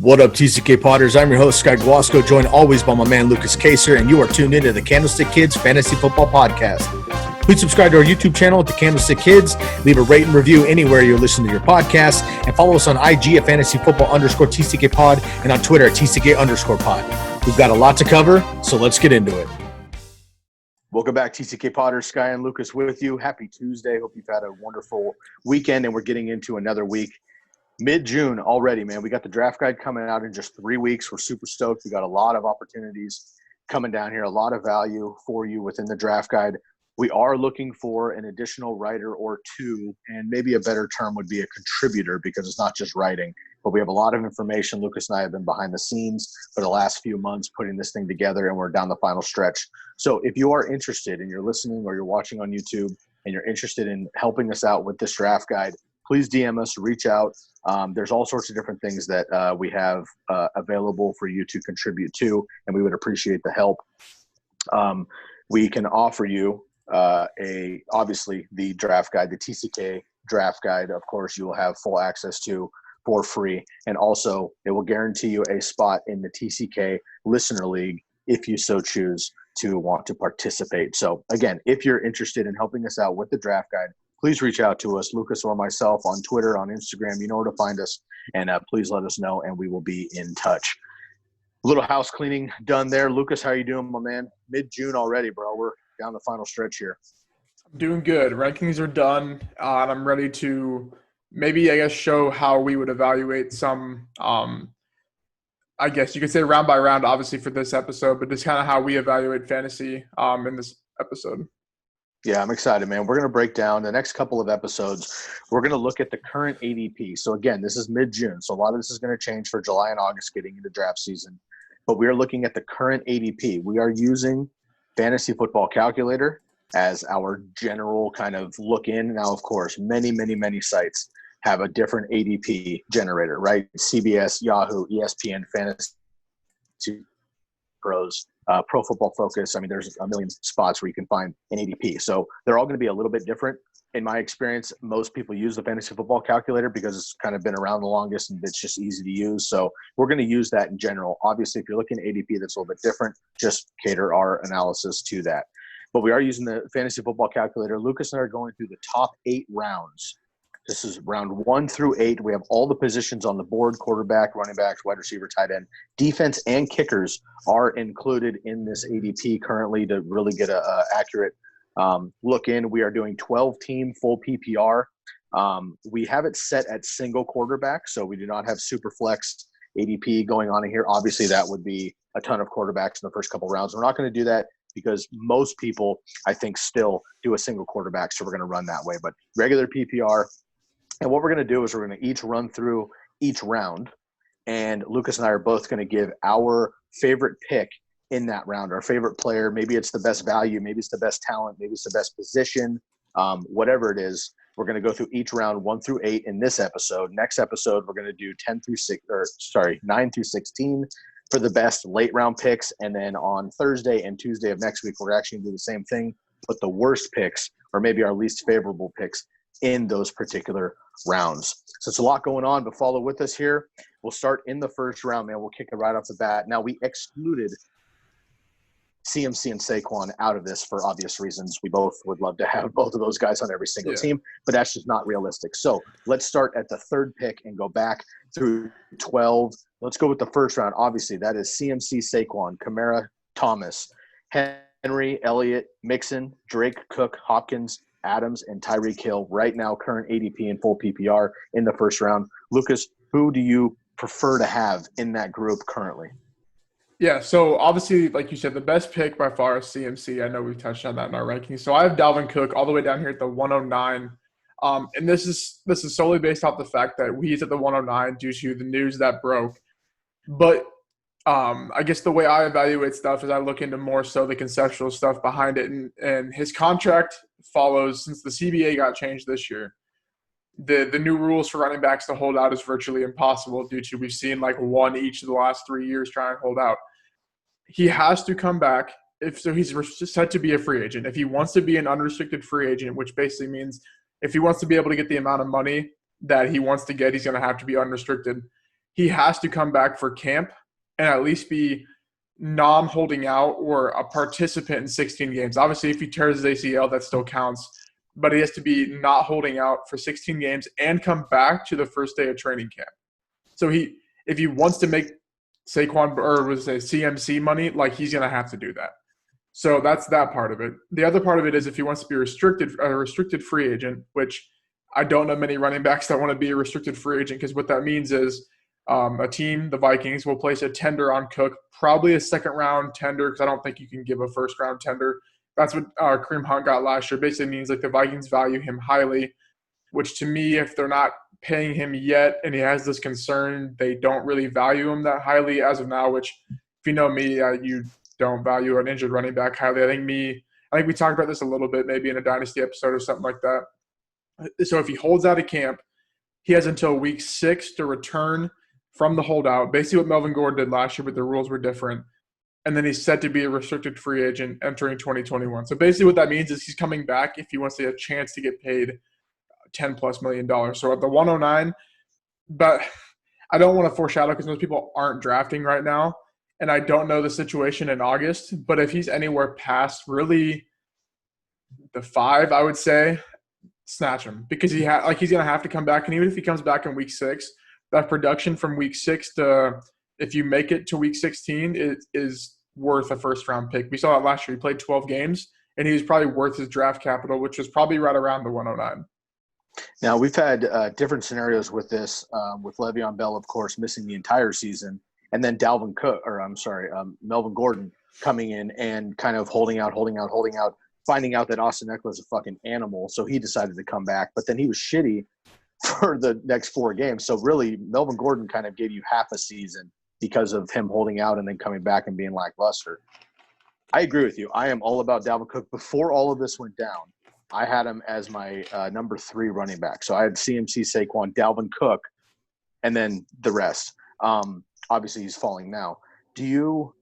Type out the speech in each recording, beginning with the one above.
What up, TCK Potters? I'm your host, Sky Guasco, joined always by my man, Lucas Kaser, and you are tuned into the Candlestick Kids Fantasy Football Podcast. Please subscribe to our YouTube channel at the Candlestick Kids, leave a rate and review anywhere you're listening to your podcast, and follow us on IG at fantasyfootball_TCK Pod and on Twitter at TCK_pod. We've got a lot to cover, so let's get into it. Welcome back, TCK Potters. Sky and Lucas with you. Happy Tuesday. Hope you've had a wonderful weekend, and we're getting into another week. Mid-June already, man. We got the draft guide coming out in just 3 weeks. We're super stoked. We got a lot of opportunities coming down here, a lot of value for you within the draft guide. We are looking for an additional writer or two, and maybe a better term would be a contributor because it's not just writing. But we have a lot of information. Lucas and I have been behind the scenes for the last few months putting this thing together, and we're down the final stretch. So if you are interested and you're listening or you're watching on YouTube and you're interested in helping us out with this draft guide, please DM us, reach out. There's all sorts of different things that we have available for you to contribute to, and we would appreciate the help. We can offer you obviously the draft guide, the TCK draft guide. Of course, you will have full access to for free, and also it will guarantee you a spot in the TCK Listener League if you so choose to want to participate. So again, if you're interested in helping us out with the draft guide, please reach out to us, Lucas or myself, on Twitter, on Instagram. You know where to find us, and please let us know, and we will be in touch. A little house cleaning done there. Lucas, how you doing, my man? Mid-June already, bro. We're down the final stretch here. I'm doing good. Rankings are done, and I'm ready to maybe, show how we would evaluate some, I guess you could say round by round, obviously, for this episode, but just kind of how we evaluate fantasy in this episode. Yeah, I'm excited, man. We're going to break down the next couple of episodes. We're going to look at the current ADP. So, again, this is mid-June, so a lot of this is going to change for July and August getting into draft season. But we are looking at the current ADP. We are using Fantasy Football Calculator as our general kind of look in. Now, of course, many sites have a different ADP generator, right? CBS, Yahoo, ESPN, Fantasy Pros. Pro Football Focus. I mean, there's a million spots where you can find an ADP. So they're all going to be a little bit different. In my experience, most people use the Fantasy Football Calculator because it's kind of been around the longest and it's just easy to use. So we're going to use that in general. Obviously, if you're looking at ADP that's a little bit different, just cater our analysis to that. But we are using the Fantasy Football Calculator. Lucas and I are going through the top 8 rounds. This is round 1 through 8. We have all the positions on the board: quarterback, running backs, wide receiver, tight end. Defense and kickers are included in this ADP currently to really get an accurate look in. We are doing 12-team full PPR. We have it set at single quarterback, so we do not have super flex ADP going on in here. Obviously, that would be a ton of quarterbacks in the first couple rounds. We're not going to do that because most people, I think, still do a single quarterback, so we're going to run that way. But regular PPR. And what we're going to do is we're going to each run through each round, and Lucas and I are both going to give our favorite pick in that round, our favorite player. Maybe it's the best value, maybe it's the best talent, maybe it's the best position, whatever it is. We're going to go through each round 1 through 8 in this episode. Next episode, we're going to do 9 through 16 for the best late round picks. And then on Thursday and Tuesday of next week, we're actually going to do the same thing, but the worst picks, or maybe our least favorable picks in those particular rounds. So it's a lot going on, but follow with us here. We'll start in the first round, man. We'll kick it right off the bat. Now, we excluded CMC and Saquon out of this for obvious reasons. We both would love to have both of those guys on every single team, but that's just not realistic. So let's start at the 3rd pick and go back through 12. Let's go with the first round. Obviously, that is CMC, Saquon, Kamara, Thomas, Henry, Elliott, Mixon, Drake, Cook, Hopkins, Adams, and Tyreek Hill. Right now, current ADP and full PPR in the first round. Lucas, who do you prefer to have in that group currently? Yeah, so obviously, like you said, the best pick by far is CMC. I know we've touched on that in our rankings. So I have Dalvin Cook all the way down here at the 109. And this is solely based off the fact that he's at the 109 due to the news that broke. But I guess the way I evaluate stuff is I look into more so the conceptual stuff behind it. And his contract follows, since the CBA got changed this year, the new rules for running backs to hold out is virtually impossible due to we've seen like one each of the last 3 years try and hold out. He has to come back. He's set to be a free agent. If he wants to be an unrestricted free agent, which basically means if he wants to be able to get the amount of money that he wants to get, he's going to have to be unrestricted. he has to come back for camp and at least be non-holding out or a participant in 16 games. Obviously, if he tears his ACL, that still counts. But he has to be not holding out for 16 games and come back to the first day of training camp. So if he wants to make Saquon or was it CMC money, like he's going to have to do that. So that's that part of it. The other part of it is if he wants to be a restricted free agent, which I don't know many running backs that want to be a restricted free agent, because what that means is a team, the Vikings, will place a tender on Cook, probably a second-round tender, because I don't think you can give a first-round tender. That's what Kareem Hunt got last year. Basically means like the Vikings value him highly, which to me, if they're not paying him yet and he has this concern, they don't really value him that highly as of now, which if you know me, you don't value an injured running back highly. I think we talked about this a little bit, maybe in a Dynasty episode or something like that. So if he holds out of camp, he has until week 6 to return from the holdout, basically what Melvin Gordon did last year, but the rules were different. And then he's set to be a restricted free agent entering 2021. So basically what that means is he's coming back if he wants to get a chance to get paid $10+ million. So at the 109, but I don't want to foreshadow because most people aren't drafting right now. And I don't know the situation in August, but if he's anywhere past really the 5, I would say snatch him, because he's going to have to come back. And even if he comes back in week 6, that production from week 6 to if you make it to week 16 is worth a first-round pick. We saw that last year. He played 12 games, and he was probably worth his draft capital, which was probably right around the 109. Now, we've had different scenarios with this, with Le'Veon Bell, of course, missing the entire season, and then Melvin Gordon coming in and kind of holding out, finding out that Austin Ekeler is a fucking animal, so he decided to come back. But then he was shitty for the next 4 games. So really, Melvin Gordon kind of gave you half a season because of him holding out and then coming back and being lackluster. I agree with you. I am all about Dalvin Cook. Before all of this went down, I had him as my number 3 running back. So I had CMC, Saquon, Dalvin Cook, and then the rest. Obviously, he's falling now. Do you,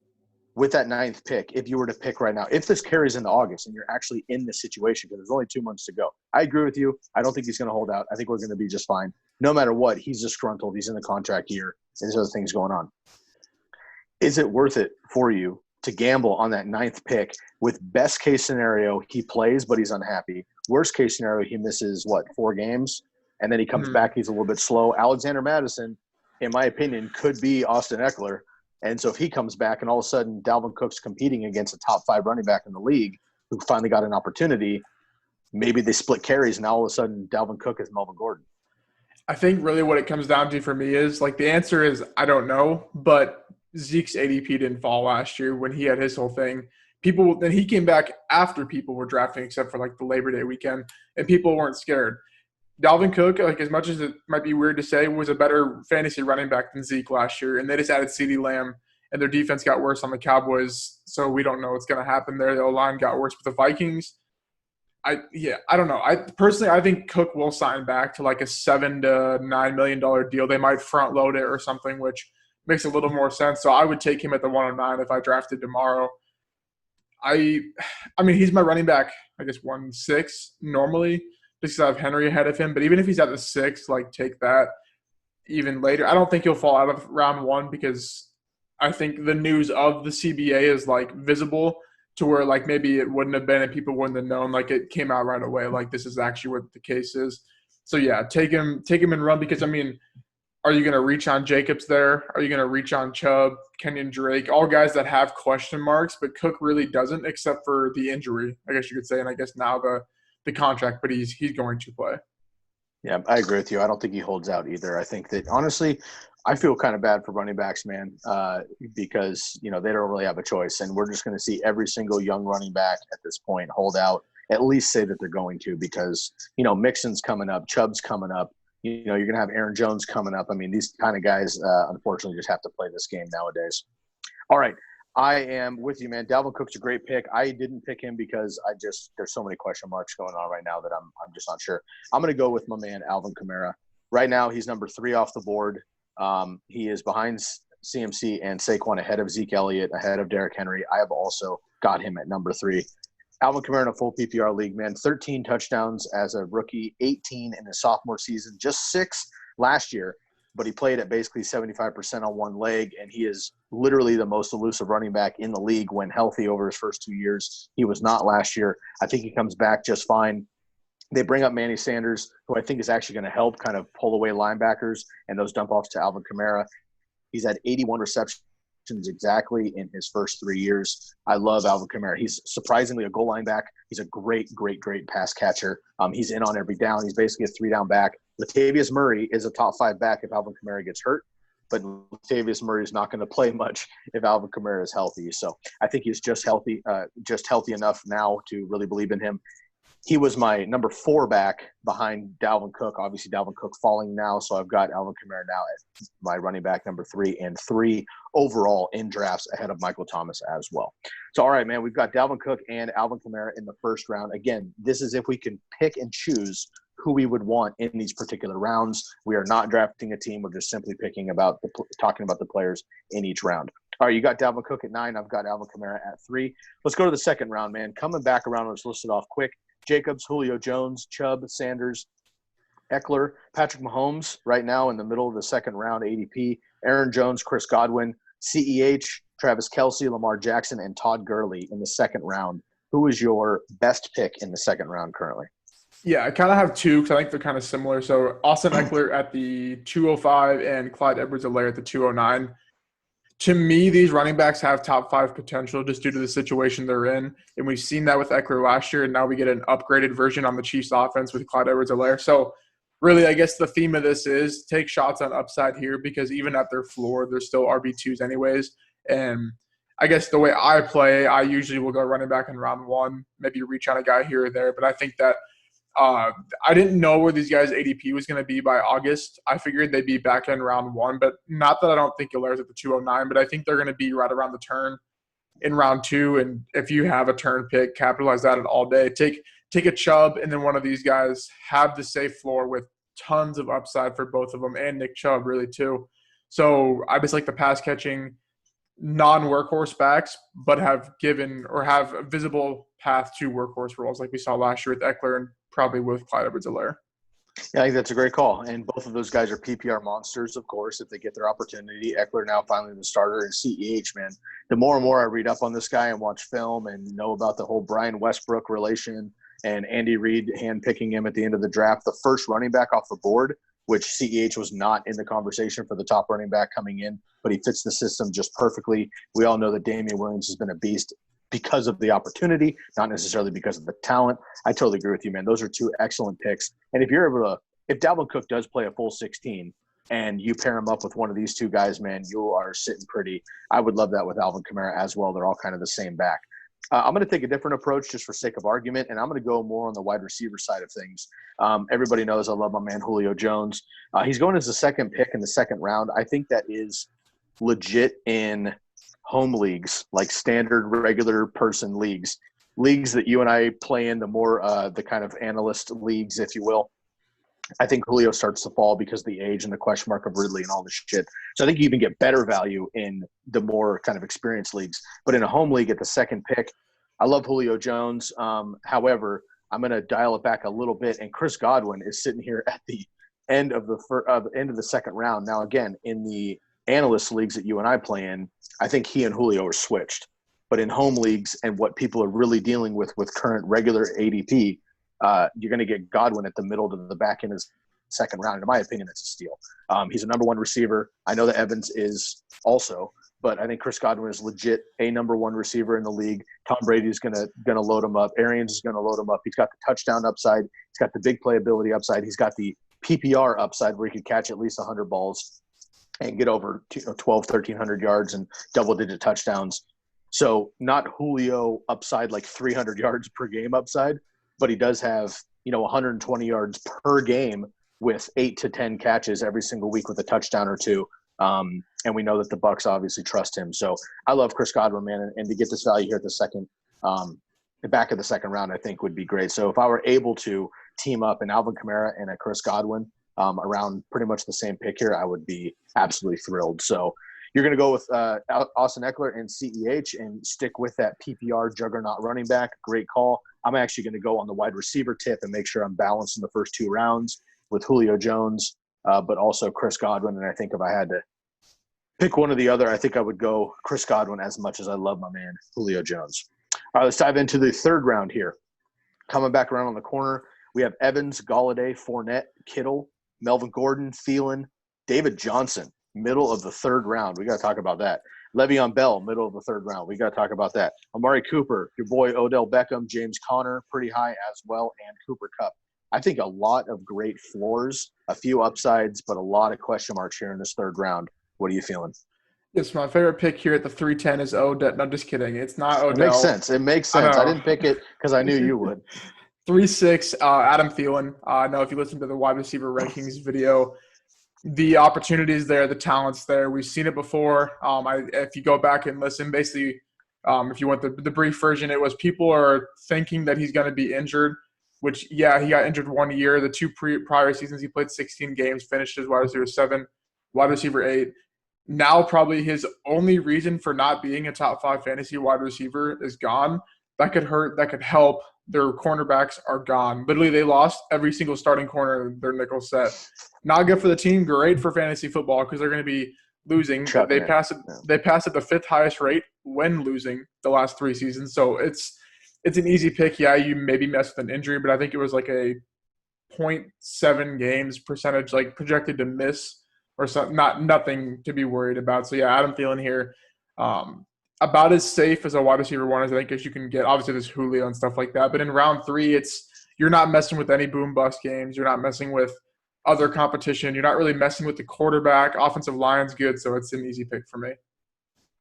with that 9th pick, if you were to pick right now, if this carries into August and you're actually in this situation, because there's only 2 months to go, I agree with you. I don't think he's going to hold out. I think we're going to be just fine. No matter what, he's disgruntled. He's in the contract year. There's other things going on. Is it worth it for you to gamble on that 9th pick with best case scenario, he plays, but he's unhappy? Worst case scenario, he misses, 4 games? And then he comes back, he's a little bit slow. Alexander Mattison, in my opinion, could be Austin Ekeler. And so if he comes back and all of a sudden Dalvin Cook's competing against a top 5 running back in the league who finally got an opportunity, maybe they split carries and now all of a sudden Dalvin Cook is Melvin Gordon. I think really what it comes down to for me is, the answer is I don't know, but Zeke's ADP didn't fall last year when he had his whole thing. Then he came back after people were drafting, except for the Labor Day weekend, and people weren't scared. Dalvin Cook, as much as it might be weird to say, was a better fantasy running back than Zeke last year, and they just added CeeDee Lamb, and their defense got worse on the Cowboys, so we don't know what's going to happen there. The O-line got worse with the Vikings. I don't know. I think Cook will sign back to a $7 to $9 million deal. They might front load it or something, which makes a little more sense. So I would take him at the 109 if I drafted tomorrow. I mean, he's my running back, 1-6 normally, just because I have Henry ahead of him. But even if he's at the 6, take that even later. I don't think he'll fall out of round 1 because I think the news of the CBA is visible to where maybe it wouldn't have been and people wouldn't have known. It came out right away. This is actually what the case is. So yeah, take him and run, because are you going to reach on Jacobs there? Are you going to reach on Chubb, Kenyon Drake, all guys that have question marks, but Cook really doesn't, except for the injury, I guess you could say, and I guess now the contract, but he's going to play. Yeah, I agree with you. I don't think he holds out either. I think that, honestly, I feel kind of bad for running backs, man, because, they don't really have a choice. And we're just going to see every single young running back at this point hold out, at least say that they're going to, because, Mixon's coming up, Chubb's coming up. You're going to have Aaron Jones coming up. I mean, these kind of guys, unfortunately, just have to play this game nowadays. All right. I am with you, man. Dalvin Cook's a great pick. I didn't pick him because there's so many question marks going on right now that I'm just not sure. I'm going to go with my man, Alvin Kamara. Right now, he's number 3 off the board. He is behind CMC and Saquon, ahead of Zeke Elliott, ahead of Derrick Henry. I have also got him at number 3. Alvin Kamara in a full PPR league, man, 13 touchdowns as a rookie, 18 in his sophomore season, just 6 last year. but he played at basically 75% on one leg, and he is literally the most elusive running back in the league when healthy over his first 2 years. He was not last year. I think he comes back just fine. They bring up Manny Sanders, who I think is actually going to help kind of pull away linebackers and those dump offs to Alvin Kamara. He's had 81 receptions exactly in his first 3 years. I love Alvin Kamara. He's surprisingly a goal line back. He's a great pass catcher. He's in on every down. He's basically a 3-down back. Latavius Murray is a top 5 back if Alvin Kamara gets hurt, but Latavius Murray is not going to play much if Alvin Kamara is healthy. So I think he's just healthy enough now to really believe in him. He was my number 4 back behind Dalvin Cook. Obviously, Dalvin Cook falling now, so I've got Alvin Kamara now at my running back number 3 and 3 overall in drafts ahead of Michael Thomas as well. So, all right, man, we've got Dalvin Cook and Alvin Kamara in the first round. Again, this is if we can pick and choose who we would want in these particular rounds. We are not drafting a team. We're just simply talking about the players in each round. All right, you got Dalvin Cook at 9. I've got Alvin Kamara at 3. Let's go to the second round, man. Coming back around, let's list it off quick. Jacobs, Julio Jones, Chubb, Sanders, Ekeler, Patrick Mahomes right now in the middle of the second round ADP, Aaron Jones, Chris Godwin, CEH, Travis Kelce, Lamar Jackson, and Todd Gurley in the second round. Who is your best pick in the second round currently? Yeah, I kind of have 2 because I think they're kind of similar. So Austin Ekeler at the 205 and Clyde Edwards-Helaire at the 209. To me, these running backs have top 5 potential just due to the situation they're in. And we've seen that with Ekeler last year, and now we get an upgraded version on the Chiefs offense with Clyde Edwards-Helaire. So really, I guess the theme of this is take shots on upside here because even at their floor, they're still RB2s anyways. And I guess the way I play, I usually will go running back in round 1, maybe reach on a guy here or there. But I think that I didn't know where these guys' ADP was going to be by August. I figured they'd be back in round 1, but not that I don't think Hilaire's at the 209, but I think they're going to be right around the turn in round 2. And if you have a turn pick, capitalize that all day. Take a Chubb and then one of these guys, have the safe floor with tons of upside for both of them, and Nick Chubb really too. So I just like the pass catching non-workhorse backs, but have a visible path to workhorse roles like we saw last year with Ekeler and probably with Clyde Edwards-Helaire. Yeah, I think that's a great call. And both of those guys are PPR monsters, of course, if they get their opportunity. Ekeler now finally the starter, and CEH, man. The more and more I read up on this guy and watch film and know about the whole Brian Westbrook relation and Andy Reid handpicking him at the end of the draft, the first running back off the board, which CEH was not in the conversation for the top running back coming in, but he fits the system just perfectly. We all know that Damian Williams has been a beast because of the opportunity, not necessarily because of the talent. I totally agree with you, man. Those are 2 excellent picks. And if Dalvin Cook does play a full 16 and you pair him up with one of these 2 guys, man, you are sitting pretty. I would love that with Alvin Kamara as well. They're all kind of the same back. I'm going to take a different approach just for sake of argument, and I'm going to go more on the wide receiver side of things. Everybody knows I love my man Julio Jones. He's going as the second pick in the second round. I think that is legit in home leagues, like standard regular person leagues that you and I play in, the more the kind of analyst leagues, if you will. I think Julio starts to fall because of the age and the question mark of Ridley and all this shit. So I think you even get better value in the more kind of experienced leagues. But in a home league at the second pick, I love Julio Jones. However, I'm going to dial it back a little bit, and Chris Godwin is sitting here at the end of the second round. Now, again, in the analyst leagues that you and I play in, I think he and Julio are switched. But in home leagues and what people are really dealing with current regular ADP, you're going to get Godwin at the middle to the back end of the second round. In my opinion, it's a steal. He's a number 1 receiver. I know that Evans is also, but I think Chris Godwin is legit a number 1 receiver in the league. Tom Brady is going to load him up. Arians is going to load him up. He's got the touchdown upside. He's got the big playability upside. He's got the PPR upside where he could catch at least 100 balls and get over 1,300 yards and double-digit touchdowns. So not Julio upside like 300 yards per game upside, but he does have 120 yards per game with 8 to 10 catches every single week with a touchdown or 2. And we know that the Bucs obviously trust him. So I love Chris Godwin, man, and to get this value here at the back of the second round, I think would be great. So if I were able to team up an Alvin Kamara and a Chris Godwin around pretty much the same pick here, I would be absolutely thrilled. So you're going to go with Austin Ekeler and CEH and stick with that PPR juggernaut running back. Great call. I'm actually going to go on the wide receiver tip and make sure I'm balanced in the first 2 rounds with Julio Jones, but also Chris Godwin. And I think if I had to pick one or the other, I think I would go Chris Godwin as much as I love my man, Julio Jones. All right, let's dive into the third round here. Coming back around on the corner, we have Evans, Golladay, Fournette, Kittle, Melvin Gordon, Thielen, David Johnson, middle of the third round. We got to talk about that. Le'Veon Bell, middle of the third round. We got to talk about that. Amari Cooper, your boy Odell Beckham, James Conner, pretty high as well, and Cooper Kupp. I think a lot of great floors, a few upsides, but a lot of question marks here in this third round. What are you feeling? Yes, my favorite pick here at the 310 is Odell. No, just kidding. It's not Odell. It makes sense. It makes sense. I didn't pick it because I knew you would. 3-6, Adam Thielen. I know if you listen to the wide receiver rankings video, the opportunities there, the talent's there. We've seen it before. If you go back and listen, basically, if you want the brief version, it was people are thinking that he's going to be injured, which, yeah, he got injured 1 year. The two prior seasons, he played 16 games, finished as wide receiver 7, wide receiver 8. Now probably his only reason for not being a top 5 fantasy wide receiver is gone. That could hurt. That could help. Their cornerbacks are gone. Literally, they lost every single starting corner in their nickel set. Not good for the team. Great for fantasy football because they're going to be losing. They pass it at the 5th highest rate when losing the last 3 seasons. So it's an easy pick. Yeah, you maybe mess with an injury, but I think it was like a 0.7 games percentage, like projected to miss or something. Nothing to be worried about. So yeah, Adam Thielen here. About as safe as a wide receiver 1 as I think as you can get. Obviously, there's Julio and stuff like that. But in round 3, you're not messing with any boom bust games. You're not messing with other competition. You're not really messing with the quarterback. Offensive line's good, so it's an easy pick for me.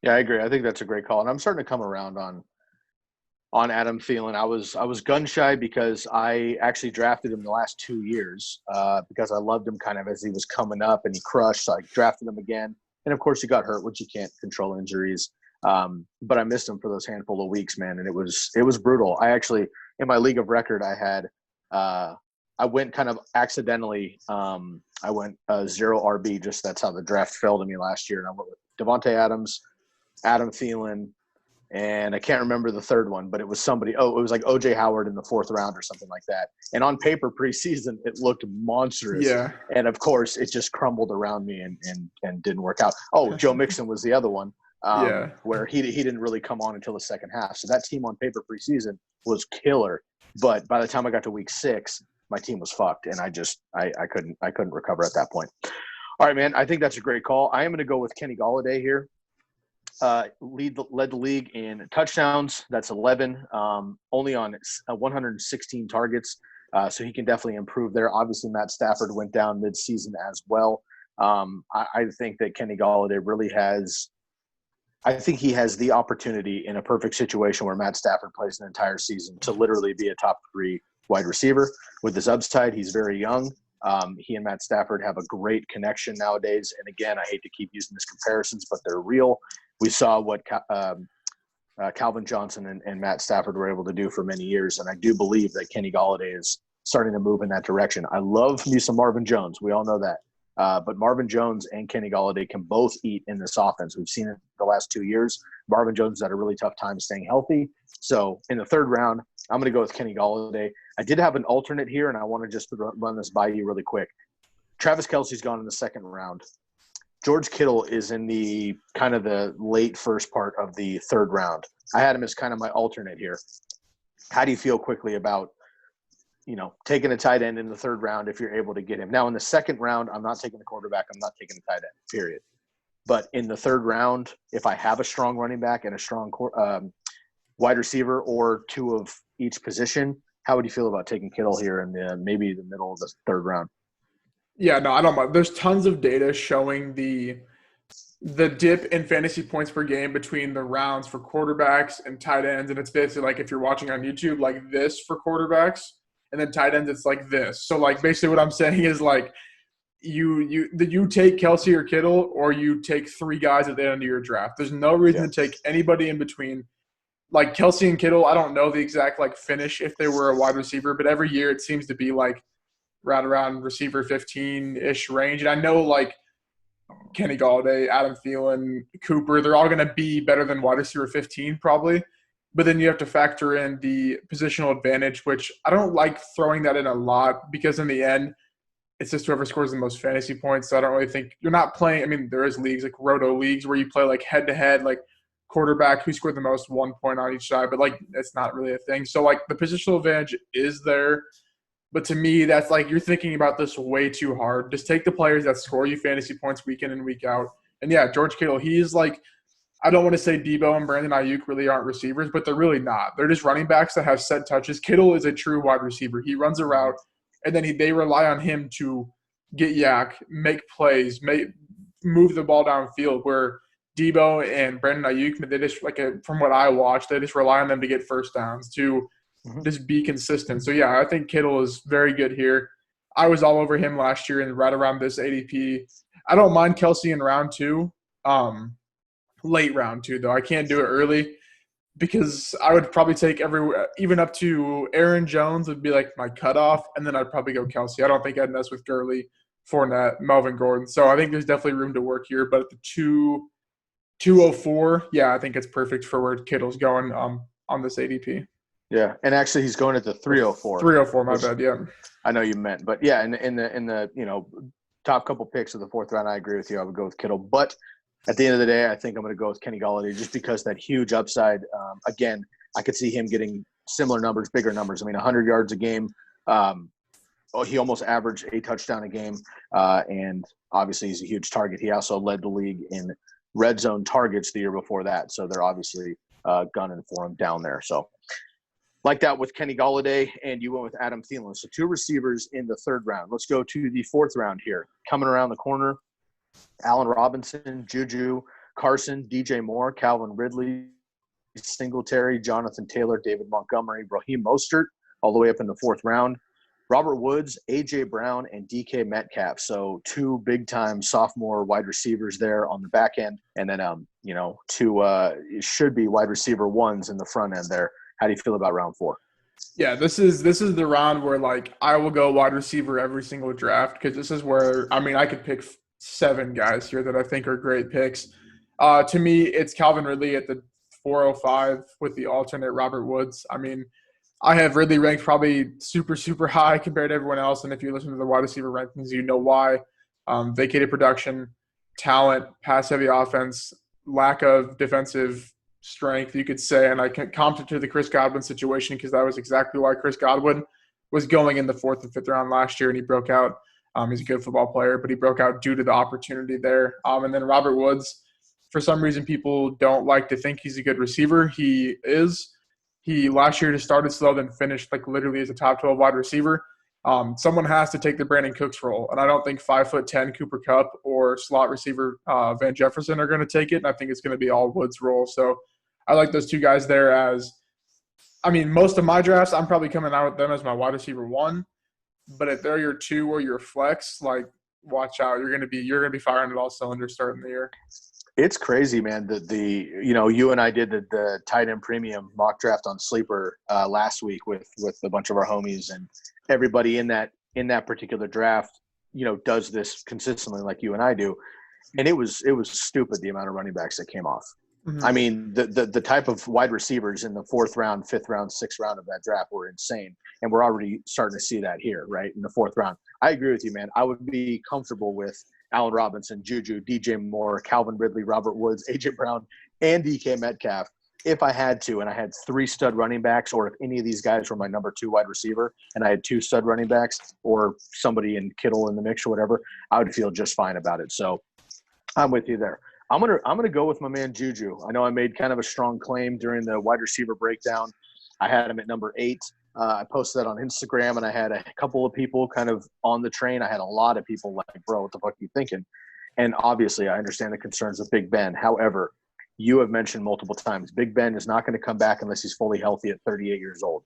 Yeah, I agree. I think that's a great call. And I'm starting to come around on Adam Thielen. I was gun shy because I actually drafted him the last 2 years because I loved him kind of as he was coming up and he crushed. So I drafted him again. And, of course, he got hurt, which you can't control injuries. But I missed him for those handful of weeks, man, and it was brutal. I actually, in my league of record, I went kind of accidentally. I went 0 RB. Just that's how the draft fell to me last year, and I went with Devontae Adams, Adam Thielen, and I can't remember the third one, but it was somebody. Oh, it was like OJ Howard in the 4th round or something like that. And on paper, preseason, it looked monstrous. Yeah. And of course, it just crumbled around me and didn't work out. Oh, Joe Mixon was the other one. Where he didn't really come on until the second half. So that team on paper preseason was killer. But by the time I got to week 6, my team was fucked, and I couldn't recover at that point. All right, man. I think that's a great call. I am going to go with Kenny Golladay here. Led the league in touchdowns. That's 11. Only on 116 targets. So he can definitely improve there. Obviously, Matt Stafford went down mid-season as well. I think that Kenny Golladay really has – I think he has the opportunity in a perfect situation where Matt Stafford plays an entire season to literally be a top 3 wide receiver. With his upside, he's very young. He and Matt Stafford have a great connection nowadays. And again, I hate to keep using these comparisons, but they're real. We saw what Calvin Johnson and Matt Stafford were able to do for many years. And I do believe that Kenny Golladay is starting to move in that direction. I love me some Marvin Jones. We all know that. But Marvin Jones and Kenny Golladay can both eat in this offense. We've seen it the last 2 years. Marvin Jones had a really tough time staying healthy. So in the third round, I'm going to go with Kenny Golladay. I did have an alternate here, and I want to just run this by you really quick. Travis Kelce's gone in the second round. George Kittle is in the kind of the late first part of the third round. I had him as kind of my alternate here. How do you feel quickly about taking a tight end in the third round if you're able to get him? Now, in the second round, I'm not taking the quarterback. I'm not taking a tight end, period. But in the third round, if I have a strong running back and a strong wide receiver or 2 of each position, how would you feel about taking Kittle here in maybe the middle of the third round? Yeah, no, I don't mind. There's tons of data showing the dip in fantasy points per game between the rounds for quarterbacks and tight ends. And it's basically like if you're watching on YouTube, like this for quarterbacks. And then tight ends, it's like this. So, like, basically what I'm saying is, like, you take Kelce or Kittle or you take 3 guys at the end of your draft. There's no reason to take anybody in between. Like, Kelce and Kittle, I don't know the exact, like, finish if they were a wide receiver, but every year it seems to be, like, right around receiver 15-ish range. And I know, like, Kenny Golladay, Adam Thielen, Cooper, they're all going to be better than wide receiver 15 probably. But then you have to factor in the positional advantage, which I don't like throwing that in a lot because in the end, it's just whoever scores the most fantasy points. So I don't really think you're not playing. I mean, there is leagues like roto leagues where you play like head to head, like quarterback who scored the most 1 point on each side, but like it's not really a thing. So like the positional advantage is there. But to me, that's like you're thinking about this way too hard. Just take the players that score you fantasy points week in and week out. And yeah, George Kittle, he's like, I don't want to say Debo and Brandon Ayuk really aren't receivers, but they're really not. They're just running backs that have set touches. Kittle is a true wide receiver. He runs a route, and then they rely on him to get yak, make plays, move the ball downfield. Where Debo and Brandon Ayuk, they just from what I watched, they just rely on them to get first downs to just be consistent. So yeah, I think Kittle is very good here. I was all over him last year and right around this ADP. I don't mind Kelsey in round 2. Late round 2, though. I can't do it early because I would probably take even up to Aaron Jones would be like my cutoff, and then I'd probably go Kelsey. I don't think I'd mess with Gurley, Fournette, Melvin Gordon. So I think there's definitely room to work here. But at the 204, yeah, I think it's perfect for where Kittle's going on this ADP. Yeah, and actually he's going at the 304. 304, my bad, yeah. I know you meant. But yeah, in the top couple picks of the 4th round, I agree with you. I would go with Kittle. But at the end of the day, I think I'm going to go with Kenny Golladay just because that huge upside. Again, I could see him getting similar numbers, bigger numbers. I mean, 100 yards a game. He almost averaged a touchdown a game, and obviously he's a huge target. He also led the league in red zone targets the year before that, so they're obviously gunning for him down there. So like that with Kenny Golladay, and you went with Adam Thielen. So 2 receivers in the 3rd round. Let's go to the 4th round here. Coming around the corner, Allen Robinson, JuJu, Carson, DJ Moore, Calvin Ridley, Singletary, Jonathan Taylor, David Montgomery, Raheem Mostert, all the way up in the 4th round. Robert Woods, A.J. Brown, and DK Metcalf. So 2 big-time sophomore wide receivers there on the back end. And then, 2 should be wide receiver 1s in the front end there. How do you feel about round 4? Yeah, this is the round where, like, I will go wide receiver every single draft because this is where, I could pick 7 guys here that I think are great picks. To me, it's Calvin Ridley at the 405 with the alternate Robert Woods. I have Ridley ranked probably super, super high compared to everyone else. And if you listen to the wide receiver rankings, you know why. Vacated production, talent, pass-heavy offense, lack of defensive strength, you could say. And I can comp it to the Chris Godwin situation because that was exactly why Chris Godwin was going in the 4th and 5th round last year, and he broke out. He's a good football player, but he broke out due to the opportunity there. And then Robert Woods, for some reason, people don't like to think he's a good receiver. He is. He last year just started slow, then finished like literally as a top 12 wide receiver. Someone has to take the Brandon Cooks role, and I don't think 5'10" Cooper Kupp or slot receiver Van Jefferson are going to take it. And I think it's going to be all Woods' role. So I like those 2 guys there as. Most of my drafts, I'm probably coming out with them as my wide receiver 1. But if they're your 2 or your flex, like, watch out. You're gonna be firing at all cylinders starting the year. It's crazy, man. You and I did the tight end premium mock draft on Sleeper last week with a bunch of our homies, and everybody in that particular draft, does this consistently like you and I do. And it was stupid the amount of running backs that came off. Mm-hmm. The type of wide receivers in the 4th round, 5th round, 6th round of that draft were insane. And we're already starting to see that here, right, in the 4th round. I agree with you, man. I would be comfortable with Allen Robinson, JuJu, DJ Moore, Calvin Ridley, Robert Woods, A.J. Brown, and DK Metcalf if I had to, and I had 3 stud running backs, or if any of these guys were my number 2 wide receiver and I had 2 stud running backs or somebody in Kittle in the mix or whatever, I would feel just fine about it. So I'm with you there. I'm gonna go with my man JuJu. I know I made kind of a strong claim during the wide receiver breakdown. I had him at number 8. I posted that on Instagram, and I had a couple of people kind of on the train. I had a lot of people like, bro, what the fuck are you thinking? And obviously I understand the concerns of Big Ben. However, you have mentioned multiple times, Big Ben is not going to come back unless he's fully healthy at 38 years old,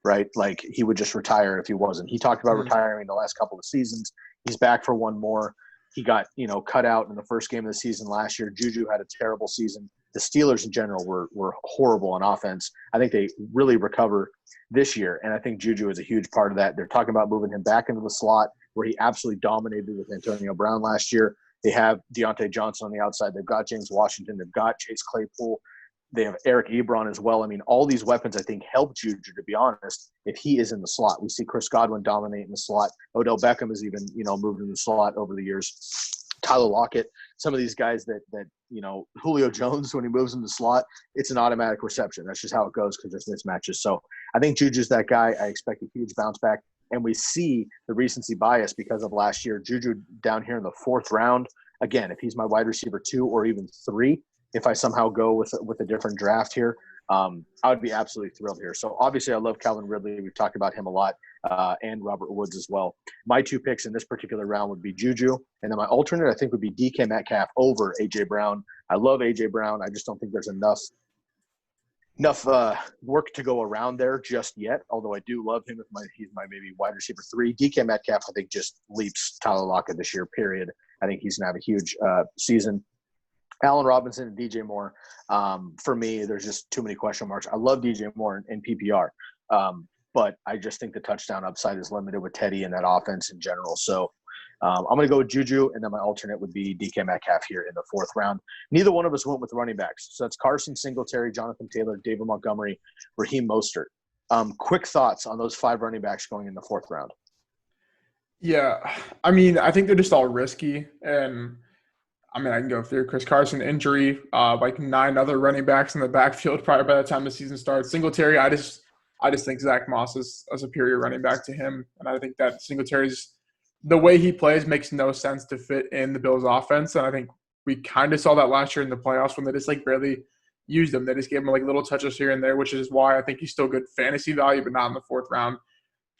right? Like, he would just retire if he wasn't. He talked about retiring the last couple of seasons. He's back for 1 more. He got, cut out in the first game of the season last year. JuJu had a terrible season. The Steelers in general were horrible on offense. I think they really recover this year, and I think JuJu is a huge part of that. They're talking about moving him back into the slot where he absolutely dominated with Antonio Brown last year. They have Deontay Johnson on the outside. They've got James Washington. They've got Chase Claypool. They have Eric Ebron as well. I mean, all these weapons, I think, help JuJu, to be honest, if he is in the slot. We see Chris Godwin dominate in the slot. Odell Beckham has even, moved in the slot over the years. Tyler Lockett, some of these guys that Julio Jones, when he moves in the slot, it's an automatic reception. That's just how it goes because there's mismatches. So I think JuJu's that guy. I expect a huge bounce back. And we see the recency bias because of last year. JuJu down here in the 4th round. Again, if he's my wide receiver 2 or even 3, if I somehow go with a different draft here, I would be absolutely thrilled here. So obviously I love Calvin Ridley. We've talked about him a lot, and Robert Woods as well. My 2 picks in this particular round would be JuJu, and then my alternate I think would be DK Metcalf over A.J. Brown. I love A.J. Brown. I just don't think there's enough work to go around there just yet, although I do love him. He's my maybe wide receiver 3. DK Metcalf I think just leaps Tyler Lockett this year, period. I think he's going to have a huge season. Allen Robinson and DJ Moore, for me, there's just too many question marks. I love DJ Moore in PPR, but I just think the touchdown upside is limited with Teddy and that offense in general. So I'm going to go with JuJu, and then my alternate would be DK Metcalf here in the 4th round. Neither one of us went with running backs. So that's Carson, Singletary, Jonathan Taylor, David Montgomery, Raheem Mostert. Quick thoughts on those 5 running backs going in the 4th round. Yeah, I mean, I think they're just all risky, and I can go through Chris Carson injury, like 9 other running backs in the backfield probably by the time the season starts. Singletary, I just think Zach Moss is a superior running back to him, and I think that Singletary's the way he plays makes no sense to fit in the Bills' offense, and I think we kind of saw that last year in the playoffs when they just barely used him. They just gave him little touches here and there, which is why I think he's still good fantasy value, but not in the 4th round.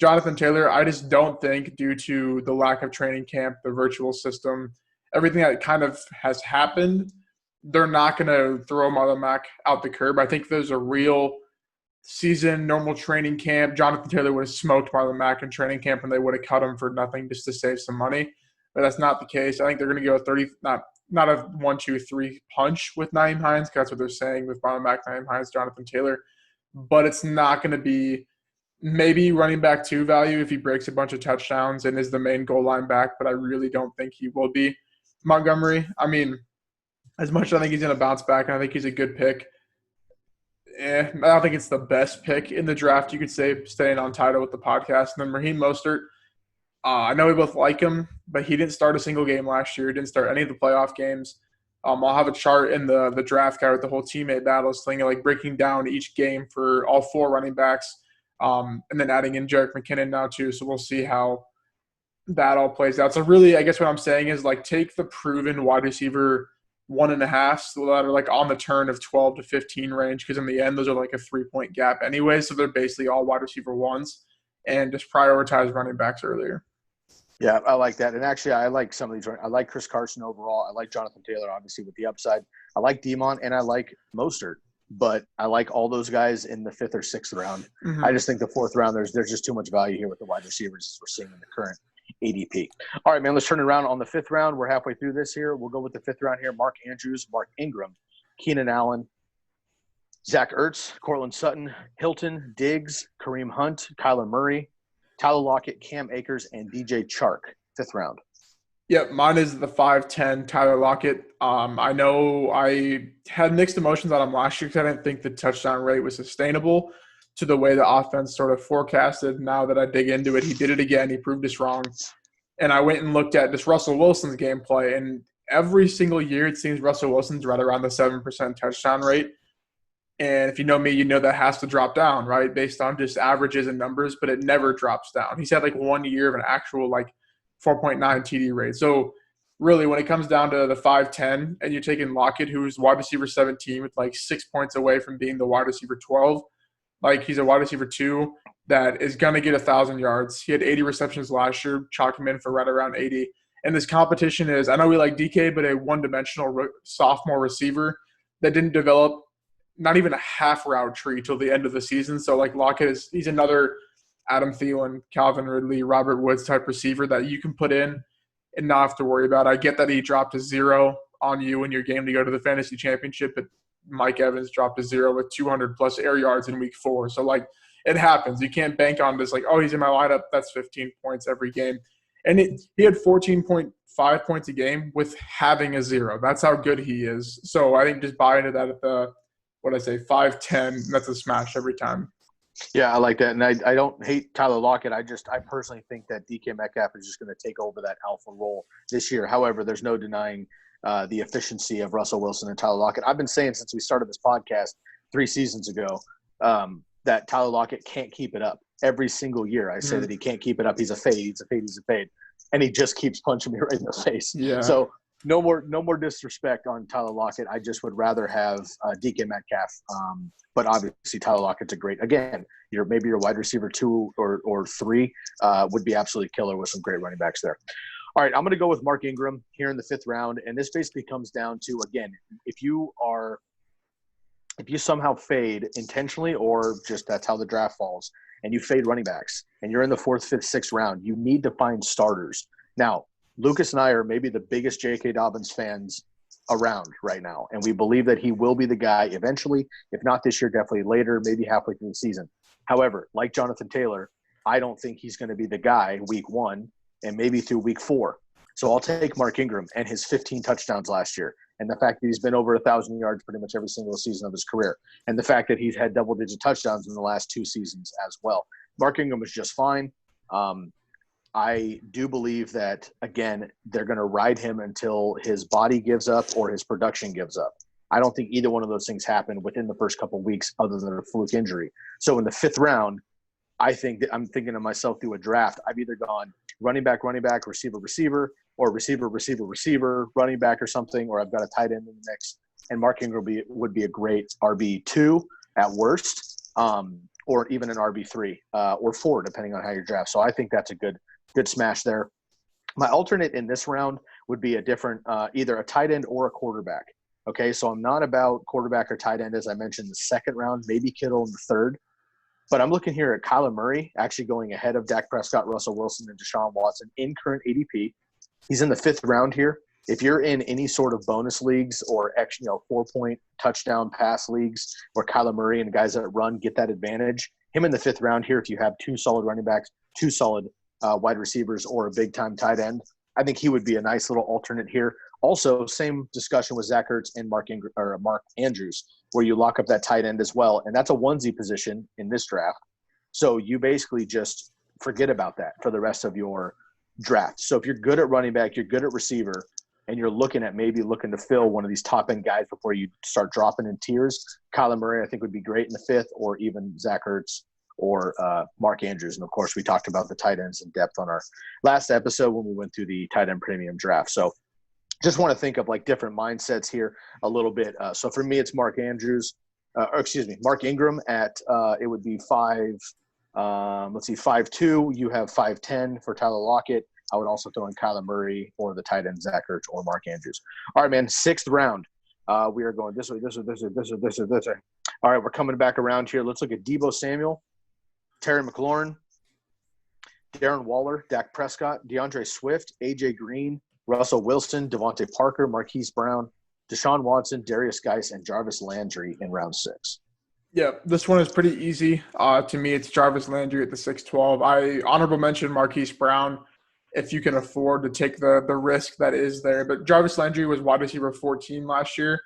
Jonathan Taylor, I just don't think due to the lack of training camp, the virtual system, everything that kind of has happened, they're not going to throw Marlon Mack out the curb. I think if there's a real season, normal training camp, Jonathan Taylor would have smoked Marlon Mack in training camp and they would have cut him for nothing just to save some money. But that's not the case. I think they're going to go 30, not a 1-2-3 punch with Nyheim Hines, because that's what they're saying with Marlon Mack, Nyheim Hines, Jonathan Taylor. But it's not going to be maybe running back 2 value if he breaks a bunch of touchdowns and is the main goal line back, but I really don't think he will be. Montgomery, as much as I think he's going to bounce back and I think he's a good pick, I don't think it's the best pick in the draft, you could say, staying on title with the podcast. And then Raheem Mostert, I know we both like him, but he didn't start a single game last year. He didn't start any of the playoff games. I'll have a chart in the draft guide with the whole teammate battles thing, breaking down each game for all 4 running backs, and then adding in Jerick McKinnon now too. So we'll see how that all plays out. So really, I guess what I'm saying is take the proven wide receiver 1.5 so that are on the turn of 12 to 15 range, because in the end those are a 3-point gap anyway. So they're basically all wide receiver 1s, and just prioritize running backs earlier. Yeah, I like that. And actually, I like some of these. I like Chris Carson overall. I like Jonathan Taylor, obviously, with the upside. I like Demon, and I like Mostert. But I like all those guys in the 5th or 6th round. Mm-hmm. I just think the 4th round, there's just too much value here with the wide receivers as we're seeing in the current ADP. All right, man, let's turn it around on the 5th round. We're halfway through this here. We'll go with the 5th round here. Mark Andrews, Mark Ingram, Keenan Allen, Zach Ertz, Cortland Sutton, Hilton, Diggs, Kareem Hunt, Kyler Murray, Tyler Lockett, Cam Akers, and DJ Chark, 5th round. Yep, mine is the 5'10", Tyler Lockett. I know I had mixed emotions on him last year because I didn't think the touchdown rate was sustainable to the way the offense sort of forecasted. Now that I dig into it, he did it again. He proved us wrong. And I went and looked at just Russell Wilson's gameplay, and every single year it seems Russell Wilson's right around the 7% touchdown rate. And if you know me, you know that has to drop down, right, based on just averages and numbers, but it never drops down. He's had 1 year of an actual 4.9 TD rate. So really, when it comes down to the 5'10", and you're taking Lockett, who's wide receiver 17 with 6 points away from being the wide receiver 12, he's a wide receiver 2 that is going to get 1,000 yards. He had 80 receptions last year, chalk him in for right around 80. And this competition is, I know we like DK, but a one-dimensional sophomore receiver that didn't develop not even a half route tree till the end of the season. So Lockett he's another Adam Thielen, Calvin Ridley, Robert Woods type receiver that you can put in and not have to worry about. I get that he dropped a 0 on you in your game to go to the fantasy championship, but Mike Evans dropped a 0 with 200-plus air yards in week 4. So, it happens. You can't bank on this, he's in my lineup, that's 15 points every game. And he had 14.5 points a game with having a 0. That's how good he is. So I think just buy into that what I say, 5'10", that's a smash every time. Yeah, I like that. And I don't hate Tyler Lockett. I personally think that DK Metcalf is just going to take over that alpha role this year. However, there's no denying the efficiency of Russell Wilson and Tyler Lockett. I've been saying since we started this podcast 3 seasons ago that Tyler Lockett can't keep it up. Every single year I say that he can't keep it up. He's a fade. He's a fade. He's a fade. And he just keeps punching me right in the face. Yeah. So no more disrespect on Tyler Lockett. I just would rather have DK Metcalf. But obviously Tyler Lockett's a great – again, maybe your wide receiver 2 or 3 would be absolutely killer with some great running backs there. All right, I'm going to go with Mark Ingram here in the 5th round. And this basically comes down to, again, if you somehow fade intentionally or just that's how the draft falls, and you fade running backs, and you're in the 4th, 5th, 6th round, you need to find starters. Now, Lukas and I are maybe the biggest J.K. Dobbins fans around right now, and we believe that he will be the guy eventually, if not this year, definitely later, maybe halfway through the season. However, like Jonathan Taylor, I don't think he's going to be the guy week 1 and maybe through week 4. So I'll take Mark Ingram and his 15 touchdowns last year, and the fact that he's been over 1,000 yards pretty much every single season of his career, and the fact that he's had double-digit touchdowns in the last 2 seasons as well. Mark Ingram is just fine. I do believe that, again, they're going to ride him until his body gives up or his production gives up. I don't think either one of those things happen within the first couple of weeks other than a fluke injury. So in the 5th round, I think that I'm thinking to myself through a draft, I've either gone running back, receiver, or receiver, running back or something, or I've got a tight end in the mix. And Mark Ingram would be a great RB2 at worst, or even an RB3 or 4, depending on how you draft. So I think that's a good smash there. My alternate in this round would be a different either a tight end or a quarterback. Okay, so I'm not about quarterback or tight end, as I mentioned, the 2nd round, maybe Kittle in the 3rd. But I'm looking here at Kyler Murray actually going ahead of Dak Prescott, Russell Wilson, and Deshaun Watson in current ADP. He's in the 5th round here. If you're in any sort of bonus leagues or 4-point touchdown pass leagues where Kyler Murray and guys that run get that advantage, him in the 5th round here, if you have 2 solid running backs, 2 solid wide receivers, or a big-time tight end, I think he would be a nice little alternate here. Also, same discussion with Zach Ertz and Mark Andrews, where you lock up that tight end as well, and that's a onesie position in this draft. So you basically just forget about that for the rest of your draft. So if you're good at running back, you're good at receiver, and you're looking to fill one of these top-end guys before you start dropping in tiers, Kyler Murray I think would be great in the 5th, or even Zach Ertz or Mark Andrews. And, of course, we talked about the tight ends in depth on our last episode when we went through the tight end premium draft. So just want to think of, different mindsets here a little bit. So for me, it's Mark Ingram at it would be 5'2". You have 5'10" for Tyler Lockett. I would also throw in Kyler Murray or the tight end Zach Ertz or Mark Andrews. All right, man, 6th round. We are going this way. All right, we're coming back around here. Let's look at Deebo Samuel, Terry McLaurin, Darren Waller, Dak Prescott, DeAndre Swift, A.J. Green, Russell Wilson, Devontae Parker, Marquise Brown, Deshaun Watson, Darius Geis, and Jarvis Landry in round 6. Yeah, this one is pretty easy. To me, it's Jarvis Landry at the 6'12". I honorable mention Marquise Brown if you can afford to take the risk that is there. But Jarvis Landry was wide receiver 14 last year,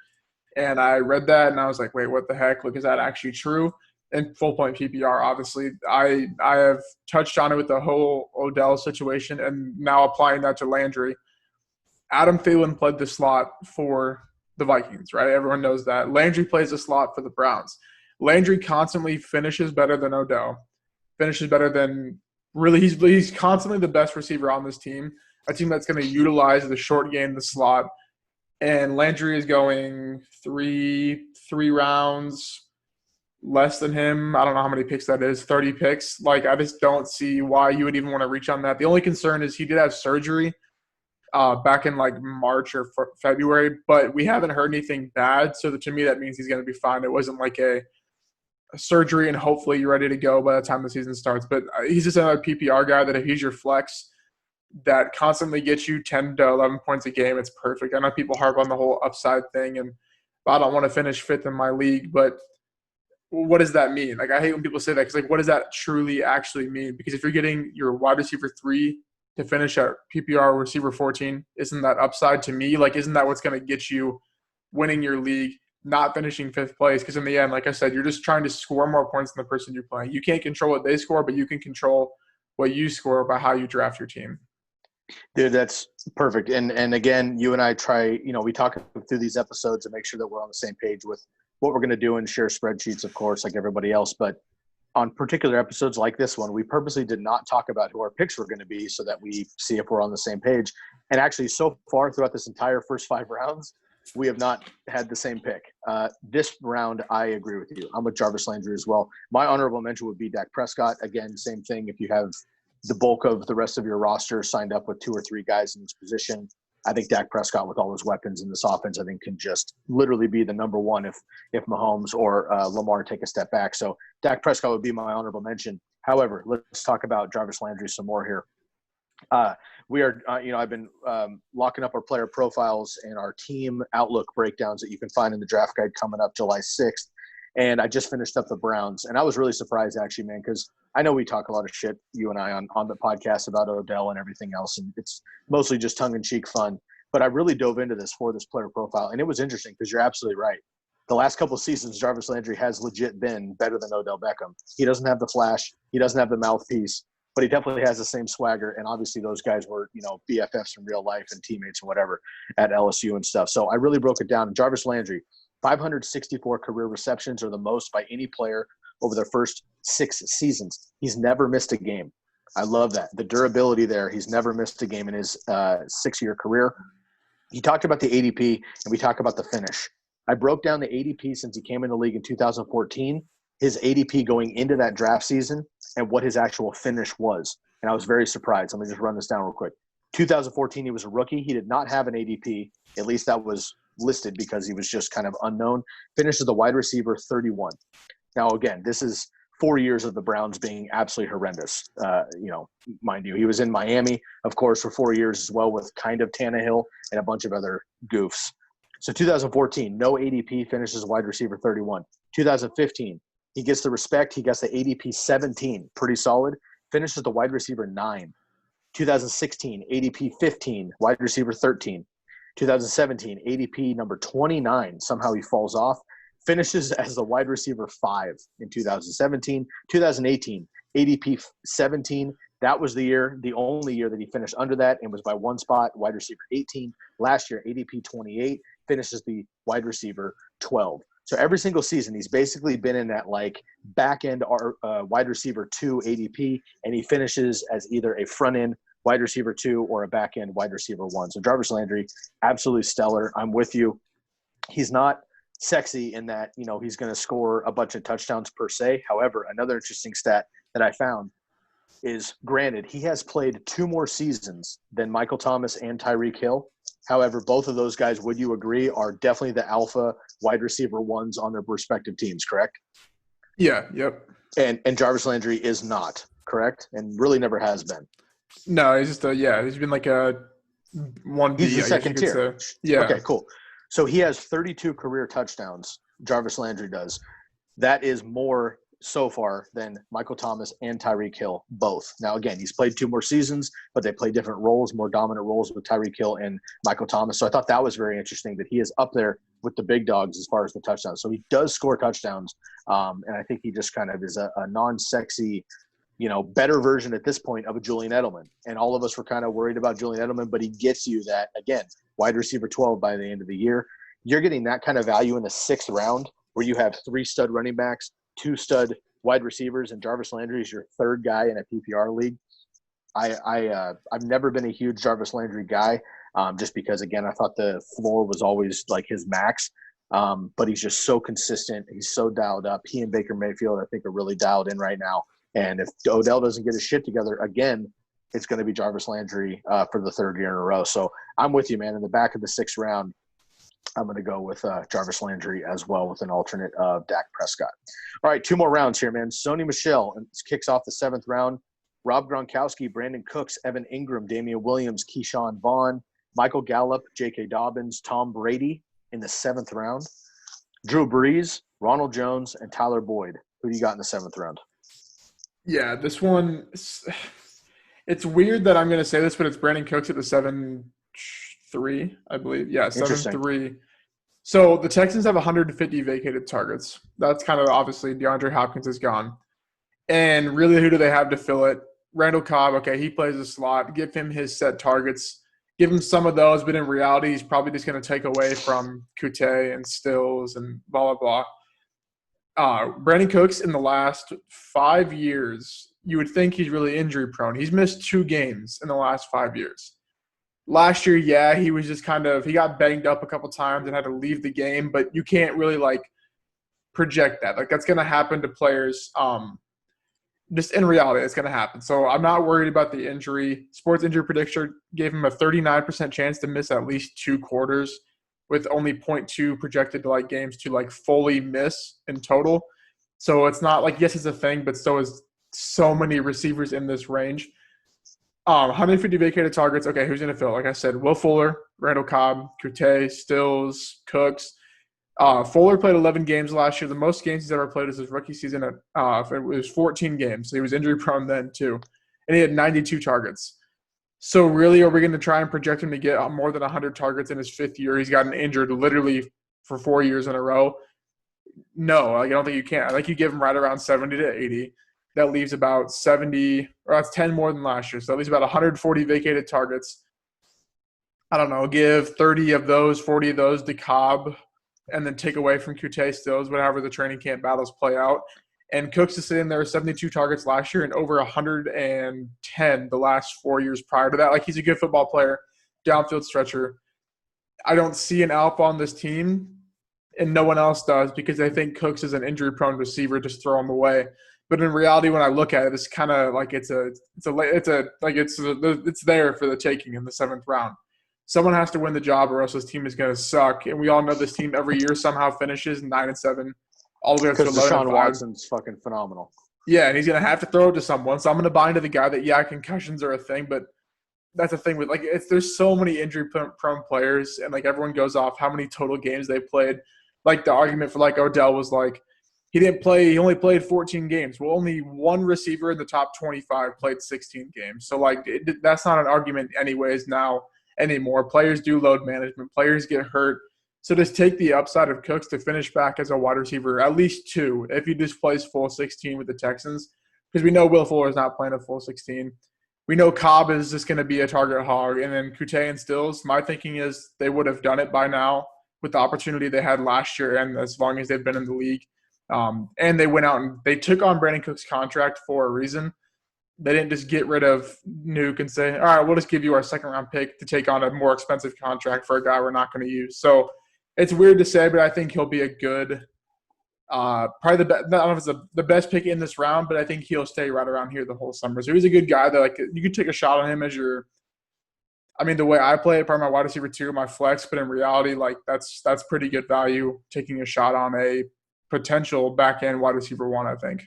and I read that, and I was like, wait, what the heck? Is that actually true? And full-point PPR, obviously. I have touched on it with the whole Odell situation and now applying that to Landry. Adam Thielen played the slot for the Vikings, right? Everyone knows that. Landry plays the slot for the Browns. Landry constantly finishes better than Odell, finishes better than – really, he's constantly the best receiver on this team, a team that's going to utilize the short game, the slot. And Landry is going three rounds less than him. I don't know how many picks that is, 30 picks. I just don't see why you would even want to reach on that. The only concern is he did have surgery back in March or February, but we haven't heard anything bad. So to me, that means he's going to be fine. It wasn't a surgery and hopefully you're ready to go by the time the season starts. But he's just another PPR guy that if he's your flex that constantly gets you 10 to 11 points a game, it's perfect. I know people harp on the whole upside thing, and I don't want to finish 5th in my league, but what does that mean? I hate when people say that because what does that truly actually mean? Because if you're getting your wide receiver 3 to finish at PPR receiver 14, isn't that upside to me? Isn't that what's going to get you winning your league not finishing fifth place because in the end, like I said, you're just trying to score more points than the person you're playing. You can't control what they score, but you can control what you score by how you draft your team. Dude, that's perfect. And again, you and I try, we talk through these episodes to make sure that we're on the same page with what we're going to do and share spreadsheets, of course, like everybody else. But on particular episodes like this one, we purposely did not talk about who our picks were going to be so that we see if we're on the same page. And actually, so far throughout this entire first 5 rounds, we have not had the same pick. This round, I agree with you. I'm with Jarvis Landry as well. My honorable mention would be Dak Prescott. Again, same thing. If you have the bulk of the rest of your roster signed up with 2 or 3 guys in this position, I think Dak Prescott with all his weapons in this offense, I think can just literally be the number one if Mahomes or Lamar take a step back. So Dak Prescott would be my honorable mention. However, let's talk about Jarvis Landry some more here. We are, I've been locking up our player profiles and our team outlook breakdowns that you can find in the draft guide coming up July 6th. And I just finished up the Browns. And I was really surprised, actually, man, because I know we talk a lot of shit, you and I, on the podcast about Odell and everything else. And it's mostly just tongue-in-cheek fun. But I really dove into this for this player profile. And it was interesting because you're absolutely right. The last couple of seasons, Jarvis Landry has legit been better than Odell Beckham. He doesn't have the flash. He doesn't have the mouthpiece. But he definitely has the same swagger. And obviously those guys were, BFFs in real life and teammates and whatever at LSU and stuff. So I really broke it down. Jarvis Landry, 564 career receptions are the most by any player over their first 6 seasons. He's never missed a game. I love that. The durability there. He's never missed a game in his 6-year career. He talked about the ADP, and we talked about the finish. I broke down the ADP since he came in the league in 2014, his ADP going into that draft season, and what his actual finish was. And I was very surprised. Let me just run this down real quick. 2014, he was a rookie. He did not have an ADP. At least that was listed because he was just kind of unknown. Finished as the wide receiver 31. Now, again, this is 4 years of the Browns being absolutely horrendous. Mind you, he was in Miami, of course, for 4 years as well with kind of Tannehill and a bunch of other goofs. So 2014, no ADP, finishes wide receiver 31. 2015, he gets the respect. He gets the ADP 17, pretty solid. Finishes the wide receiver 9. 2016, ADP 15, wide receiver 13. 2017, ADP number 29. Somehow he falls off. Finishes as the wide receiver 5 in 2017. 2018, ADP 17. That was the only year that he finished under that and was by 1 spot, wide receiver 18. Last year, ADP 28, finishes the wide receiver 12. So every single season, he's basically been in that back end wide receiver 2 ADP, and he finishes as either a front end wide receiver 2 or a back end wide receiver 1. So Jarvis Landry, absolutely stellar. I'm with you. He's not sexy in that, he's going to score a bunch of touchdowns per se. However, another interesting stat that I found is, granted, he has played 2 more seasons than Michael Thomas and Tyreek Hill. However, both of those guys, would you agree, are definitely the alpha wide receiver 1s on their respective teams, correct? Yeah, yep. And Jarvis Landry is not, correct? And really never has been. No, he's just he's been like a 1B. He's the second tier. Yeah. Okay, cool. So he has 32 career touchdowns, Jarvis Landry does. That is more so far than Michael Thomas and Tyreek Hill both. Now, again, he's played 2 more seasons, but they play different roles, more dominant roles with Tyreek Hill and Michael Thomas. So I thought that was very interesting that he is up there with the big dogs as far as the touchdowns. So he does score touchdowns, and I think he just kind of is a non-sexy, better version at this point of a Julian Edelman. And all of us were kind of worried about Julian Edelman, but he gets you that, again, wide receiver 12 by the end of the year. You're getting that kind of value in the 6th round where you have 3 stud running backs, 2 stud wide receivers, and Jarvis Landry is your 3rd guy in a PPR league. I've never been a huge Jarvis Landry guy, just because, again, I thought the floor was always like his max. But he's just so consistent. He's so dialed up. He and Baker Mayfield, I think, are really dialed in right now. And if Odell doesn't get his shit together again, it's going to be Jarvis Landry for the 3rd year in a row. So I'm with you, man. In the back of the 6th round, I'm going to go with Jarvis Landry as well with an alternate of Dak Prescott. All right, 2 more rounds here, man. Sony Michel kicks off the 7th round. Rob Gronkowski, Brandon Cooks, Evan Ingram, Damian Williams, Keyshawn Vaughn, Michael Gallup, J.K. Dobbins, Tom Brady in the 7th round. Drew Brees, Ronald Jones, and Tyler Boyd. Who do you got in the 7th round? Yeah, this one, it's weird that I'm going to say this, but it's Brandon Cooks at the 7-3, I believe. Yeah, 7-3. So the Texans have 150 vacated targets. That's kind of obviously DeAndre Hopkins is gone. And really, who do they have to fill it? Randall Cobb, okay, he plays a slot. Give him his set targets. Give him some of those, but in reality, he's probably just going to take away from Kute and Stills and blah, blah, blah. Brandon Cooks in the last 5 years, you would think he's really injury prone. He's missed 2 games in the last 5 years. Last year, yeah, he was just he got banged up a couple times and had to leave the game, but you can't really project that. That's going to happen to players. Just in reality, it's going to happen. So I'm not worried about the injury. Sports Injury Predictor gave him a 39% chance to miss at least 2 quarters, with only 0.2 projected to games to fully miss in total. So it's not yes, it's a thing, but so is so many receivers in this range. 150 vacated targets. Okay, who's going to fill? Like I said, Will Fuller, Randall Cobb, Kute, Stills, Cooks. Fuller played 11 games last year. The most games he's ever played is his rookie season. It was 14 games. So he was injury prone then too. And he had 92 targets. So really, are we going to try and project him to get more than 100 targets in his 5th year? He's gotten injured literally for 4 years in a row. No, I don't think you can. I think you give him right around 70 to 80. That leaves about 70, or that's 10 more than last year. So that leaves about 140 vacated targets. I don't know, give 30 of those, 40 of those to Cobb, and then take away from Kute Stills, whatever the training camp battles play out. And Cooks is sitting there with 72 targets last year and over 110 the last 4 years prior to that. He's a good football player, downfield stretcher. I don't see an alpha on this team, and no one else does, because I think Cooks is an injury-prone receiver. Just throw him away. But in reality, when I look at it, it's kind of it's there for the taking in the 7th round. Someone has to win the job, or else this team is going to suck. And we all know this team every year somehow finishes 9-7, all the way up to 11-5. Because Deshaun Watson's fucking phenomenal. Yeah, and he's going to have to throw it to someone. So I'm going to buy into the guy that concussions are a thing, but that's the thing with there's so many injury-prone players, and everyone goes off how many total games they played. The argument for Odell was he didn't play. He only played 14 games. Well, only one receiver in the top 25 played 16 games. So that's not an argument anyways anymore. Players do load management. Players get hurt. So just take the upside of Cooks to finish back as a wide receiver, at least 2, if he just plays full 16 with the Texans, because we know Will Fuller is not playing a full 16. We know Cobb is just going to be a target hog, and then Kute and Stills. My thinking is they would have done it by now with the opportunity they had last year, and as long as they've been in the league. And they went out and they took on Brandon Cooks' contract for a reason. They didn't just get rid of Nuke and say, all right, we'll just give you our 2nd-round pick to take on a more expensive contract for a guy we're not going to use. So it's weird to say, but I think he'll be a good probably I don't know if it's the best pick in this round, but I think he'll stay right around here the whole summer. So he's a good guy that you could take a shot on him as the way I play it, probably my wide receiver 2, my flex, but in reality, that's pretty good value, taking a shot on a potential back-end wide receiver 1, I think.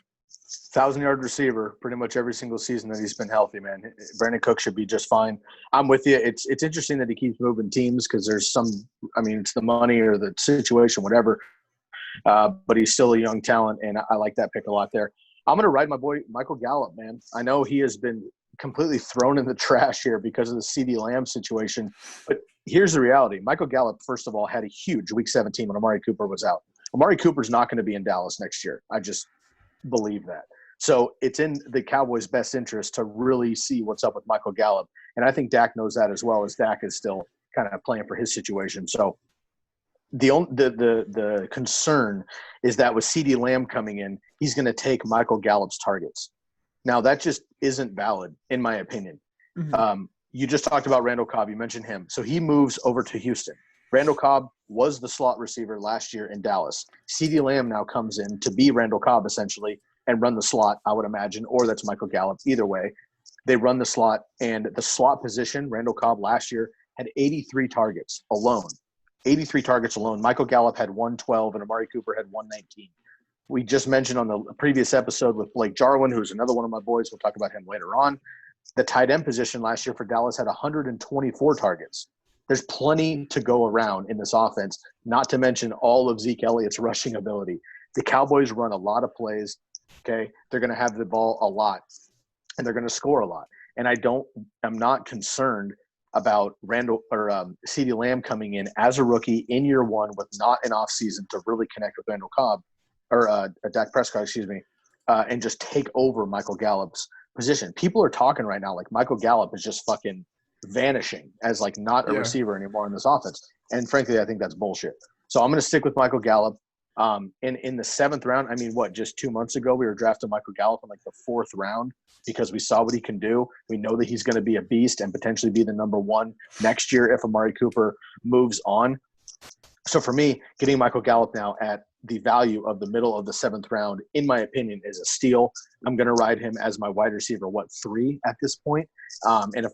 1,000-yard receiver pretty much every single season that he's been healthy, man. Brandon Cook should be just fine. I'm with you. It's interesting that he keeps moving teams because there's it's the money or the situation, whatever. But he's still a young talent, and I like that pick a lot there. I'm going to ride my boy Michael Gallup, man. I know he has been completely thrown in the trash here because of the CeeDee Lamb situation. But here's the reality. Michael Gallup, first of all, had a huge Week 17 when Amari Cooper was out. Amari Cooper's not going to be in Dallas next year. I just believe that. So it's in the Cowboys' best interest to really see what's up with Michael Gallup. And I think Dak knows that as well, as Dak is still kind of playing for his situation. So the concern is that with CeeDee Lamb coming in, he's going to take Michael Gallup's targets. Now, that just isn't valid, in my opinion. Mm-hmm. You just talked about Randall Cobb. You mentioned him. So he moves over to Houston. Randall Cobb was the slot receiver last year in Dallas. CeeDee Lamb now comes in to be Randall Cobb, essentially, and run the slot, I would imagine, or that's Michael Gallup. Either way, they run the slot. And the slot position, Randall Cobb last year had 83 targets alone. 83 targets alone. Michael Gallup had 112, and Amari Cooper had 119. We just mentioned on the previous episode with Blake Jarwin, who's another one of my boys. We'll talk about him later on. The tight end position last year for Dallas had 124 targets. There's plenty to go around in this offense, not to mention all of Zeke Elliott's rushing ability. The Cowboys run a lot of plays, okay? They're going to have the ball a lot, and they're going to score a lot. And I'm not concerned about Randall or CeeDee Lamb coming in as a rookie in year one with not an off season to really connect with Randall Cobb or Dak Prescott, excuse me, and just take over Michael Gallup's position. People are talking right now like Michael Gallup is just fucking vanishing as like not a receiver anymore in this offense. And frankly, I think that's bullshit. So I'm going to stick with Michael Gallup. In the 7th round, I mean, just 2 months ago, we were drafting Michael Gallup in like the 4th round because we saw what he can do. We know that he's going to be a beast and potentially be the number 1 next year if Amari Cooper moves on. So for me, getting Michael Gallup now at the value of the middle of the 7th round, in my opinion, is a steal. I'm going to ride him as my wide receiver, 3 at this point. And if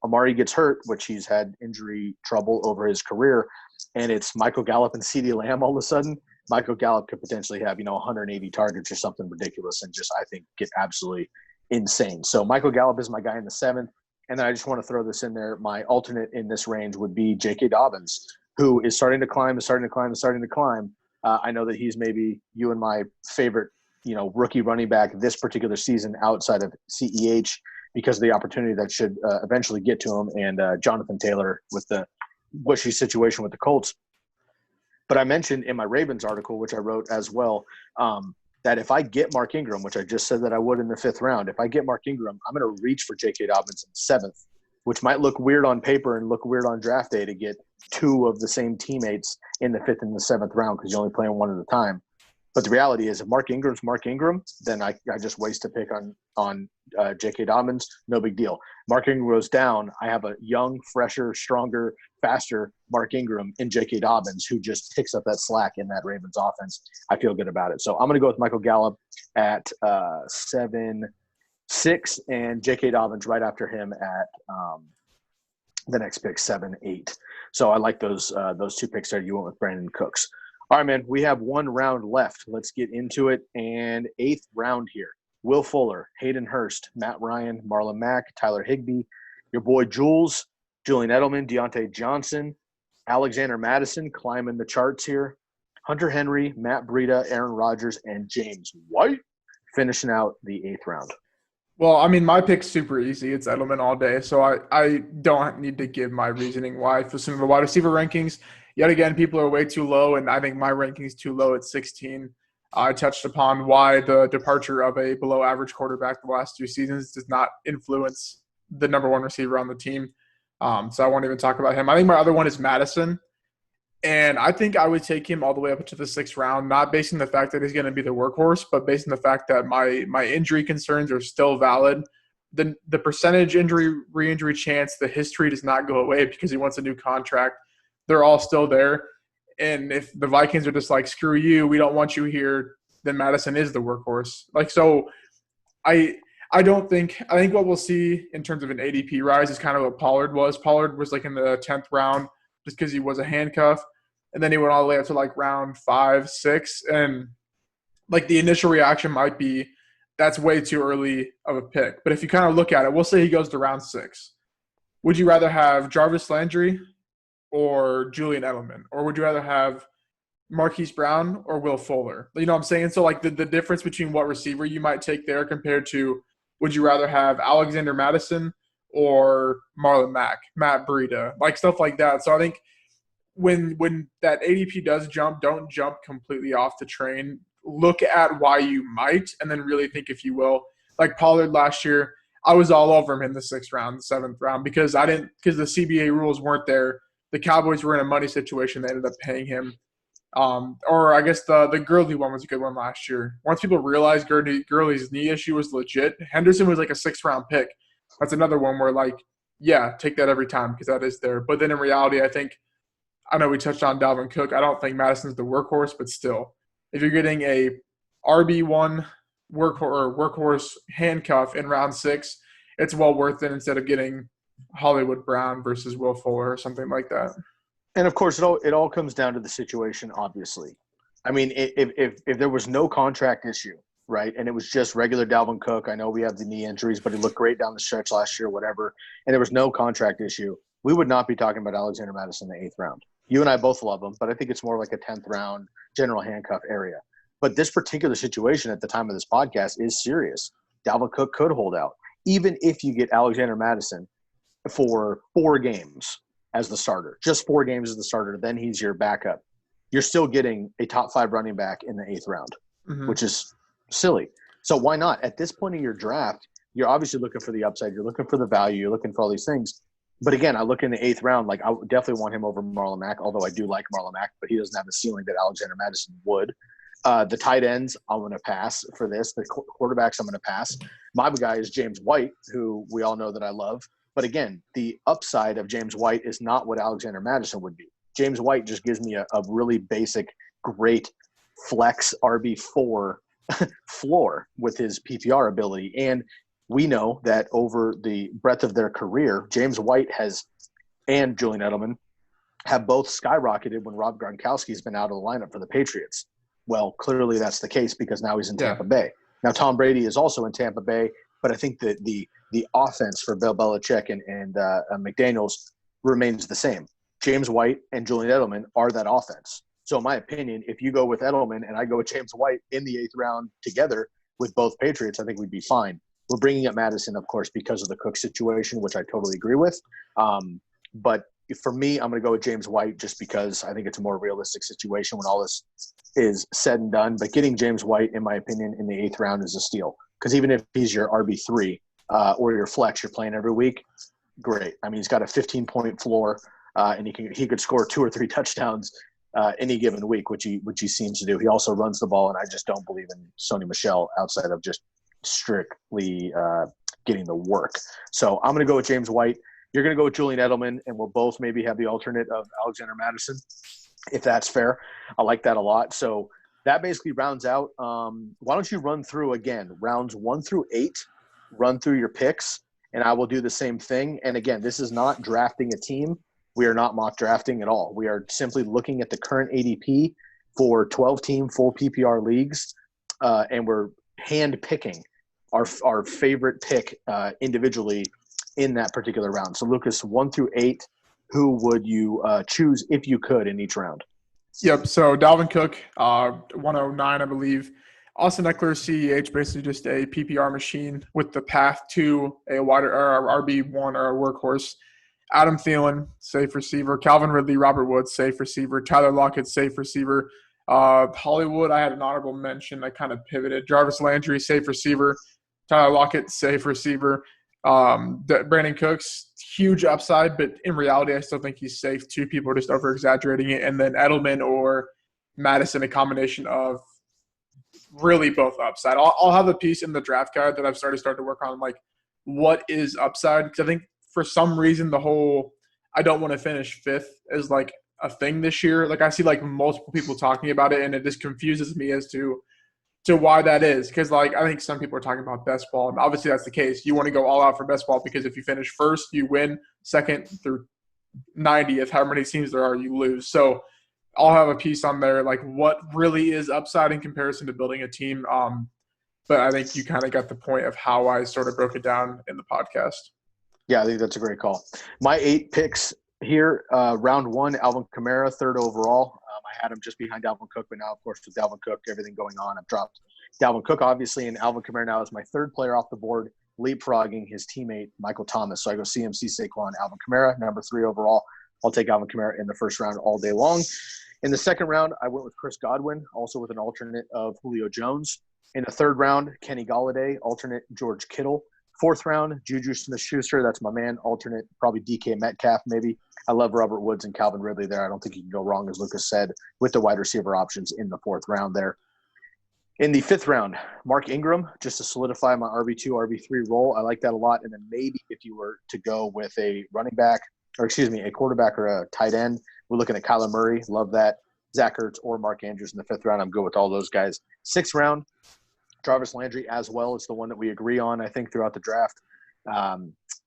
Amari gets hurt, which he's had injury trouble over his career, and it's Michael Gallup and CeeDee Lamb all of a sudden, Michael Gallup could potentially have, 180 targets or something ridiculous and just, I think, get absolutely insane. So Michael Gallup is my guy in the 7th. And then I just want to throw this in there. My alternate in this range would be J.K. Dobbins, who is starting to climb. I know that he's maybe you and my favorite, rookie running back this particular season outside of CEH because of the opportunity that should eventually get to him and Jonathan Taylor with the wishy situation with the Colts. But I mentioned in my Ravens article, which I wrote as well, that if I get Mark Ingram, which I just said that I would in the 5th round, if I get Mark Ingram, I'm going to reach for J.K. Dobbins in the 7th, which might look weird on paper and look weird on draft day to get 2 of the same teammates in the 5th and the 7th round because you're only playing 1 at a time. But the reality is if Mark Ingram's Mark Ingram, then I just waste a pick on J.K. Dobbins. No big deal. Mark Ingram goes down. I have a young, fresher, stronger, faster Mark Ingram in J.K. Dobbins who just picks up that slack in that Ravens offense. I feel good about it. So I'm going to go with Michael Gallup at 7-6 and J.K. Dobbins right after him at the next pick, 7-8. So I like those 2 picks there. You went with Brandon Cooks. All right, man, we have 1 round left. Let's get into it. And 8th round here. Will Fuller, Hayden Hurst, Matt Ryan, Marlon Mack, Tyler Higbee, your boy Jules, Julian Edelman, Deontay Johnson, Alexander Madison climbing the charts here, Hunter Henry, Matt Breida, Aaron Rodgers, and James White finishing out the 8th round. Well, I mean, my pick's super easy. It's Edelman all day. So I don't need to give my reasoning why for some of the wide receiver rankings. Yet again, people are way too low, and I think my ranking is too low at 16. I touched upon why the departure of a below-average quarterback the last 2 seasons does not influence the number 1 receiver on the team. So I won't even talk about him. I think my other one is Madison, and I think I would take him all the way up to the 6th round, not based on the fact that he's going to be the workhorse, but based on the fact that my injury concerns are still valid. The percentage re-injury chance, the history does not go away because he wants a new contract. They're all still there. And if the Vikings are just like, screw you, we don't want you here, then Madison is the workhorse. I think what we'll see in terms of an ADP rise is kind of what Pollard was. Pollard was like in the 10th round just because he was a handcuff. And then he went all the way up to like round 5, 6. And like the initial reaction might be that's way too early of a pick. But if you kind of look at it, we'll say he goes to round 6. Would you rather have Jarvis Landry or Julian Edelman? Or would you rather have Marquise Brown or Will Fuller? You know what I'm saying? So, like, the difference between what receiver you might take there compared to would you rather have Alexander Madison or Marlon Mack, Matt Breida, like stuff like that. So I think when that ADP does jump, don't jump completely off the train. Look at why you might and then really think if you will. Like Pollard last year, I was all over him in the 6th round, the 7th round because the CBA rules weren't there. The Cowboys were in a money situation. They ended up paying him. Or I guess the Gurley one was a good one last year. Once people realized Gurley's knee issue was legit, Henderson was like a 6th round pick. That's another one where like, yeah, take that every time because that is there. But then in reality, I know we touched on Dalvin Cook. I don't think Madison's the workhorse, but still, if you're getting a RB1 workhorse handcuff in round 6, it's well worth it instead of getting Hollywood Brown versus Will Fuller or something like that. And of course, it all comes down to the situation. Obviously, I mean, if there was no contract issue, right, and it was just regular Dalvin Cook, I know we have the knee injuries, but he looked great down the stretch last year, whatever, and there was no contract issue, we would not be talking about Alexander Madison in the 8th round. You and I both love him, but I think it's more like a 10th round general handcuff area. But this particular situation at the time of this podcast is serious. Dalvin Cook could hold out, even if you get Alexander Madison. for 4 games as the starter, just 4 games as the starter, then he's your backup, you're still getting a top 5 running back in the 8th round, which is silly. So why not? At this point in your draft, you're obviously looking for the upside. You're looking for the value. You're looking for all these things. But again, I look in the 8th round, like I would definitely want him over Marlon Mack, although I do like Marlon Mack, but he doesn't have the ceiling that Alexander Madison would. The tight ends, I'm going to pass for this. The quarterbacks, I'm going to pass. My guy is James White, who we all know that I love. But again, the upside of James White is not what Alexander Madison would be. James White just gives me a really basic, great flex RB4 floor with his PPR ability. And we know that over the breadth of their career, James White and Julian Edelman have both skyrocketed when Rob Gronkowski's been out of the lineup for the Patriots. Well, clearly that's the case because now he's in Tampa Bay. Now, Tom Brady is also in Tampa Bay, but I think that the offense for Bill Belichick and McDaniels remains the same. James White and Julian Edelman are that offense. So in my opinion, if you go with Edelman and I go with James White in the 8th round together with both Patriots, I think we'd be fine. We're bringing up Madison, of course, because of the Cook situation, which I totally agree with. But for me, I'm going to go with James White just because I think it's a more realistic situation when all this is said and done. But getting James White, in my opinion, in the 8th round is a steal. Because even if he's your RB3 or your flex you're playing every week, great. I mean, he's got a 15-point floor, and he could score 2 or 3 touchdowns any given week, which he seems to do. He also runs the ball, and I just don't believe in Sony Michel outside of just strictly getting the work. So I'm going to go with James White. You're going to go with Julian Edelman, and we'll both maybe have the alternate of Alexander Madison, if that's fair. I like that a lot. So that basically rounds out. Why don't you run through, again, rounds 1 through 8, run through your picks, and I will do the same thing. And, again, this is not drafting a team. We are not mock drafting at all. We are simply looking at the current ADP for 12-team full PPR leagues, and we're hand-picking our favorite pick individually in that particular round. So, Lucas, 1 through 8, who would you choose if you could in each round? Yep. So Dalvin Cook, 109, I believe. Austin Ekeler, CEH, basically just a PPR machine with the path to a wider RB1 or a workhorse. Adam Thielen, safe receiver. Calvin Ridley, Robert Woods, safe receiver. Tyler Lockett, safe receiver. Hollywood, I had an honorable mention. I kind of pivoted. Jarvis Landry, safe receiver. Tyler Lockett, safe receiver. Brandon Cooks, huge upside, but in reality, I still think he's safe too. People are just over-exaggerating it. And then Edelman or Madison, a combination of really both upside. I'll have a piece in the draft guide that I've started to work on, like what is upside? Because I think for some reason the whole I don't want to finish 5th is like a thing this year. Like I see like multiple people talking about it, and it just confuses me as to why that is. Because like I think some people are talking about best ball, and obviously that's the case. You want to go all out for best ball because if you finish first, you win. Second through 90th, however many teams there are, you lose. So I'll have a piece on there like what really is upside in comparison to building a team. But I think you kind of got the point of how I sort of broke it down in the podcast. Yeah, I think that's a great call. My 8 picks here, round 1, Alvin Kamara, 3rd overall. I had him just behind Dalvin Cook, but now, of course, with Dalvin Cook, everything going on, I've dropped Dalvin Cook, obviously, and Alvin Kamara now is my 3rd player off the board, leapfrogging his teammate, Michael Thomas. So I go CMC, Saquon, Alvin Kamara, number 3 overall. I'll take Alvin Kamara in the 1st round all day long. In the 2nd round, I went with Chris Godwin, also with an alternate of Julio Jones. In the 3rd round, Kenny Golladay, alternate George Kittle. 4th round, JuJu Smith-Schuster. That's my man. Alternate, probably DK Metcalf maybe. I love Robert Woods and Calvin Ridley there. I don't think you can go wrong, as Lucas said, with the wide receiver options in the 4th round there. In the 5th round, Mark Ingram, just to solidify my RB2, RB3 role. I like that a lot. And then maybe if you were to go with a quarterback or a tight end, we're looking at Kyler Murray. Love that. Zach Ertz or Mark Andrews in the 5th round. I'm good with all those guys. 6th round, Jarvis Landry as well. It's the one that we agree on, I think, throughout the draft.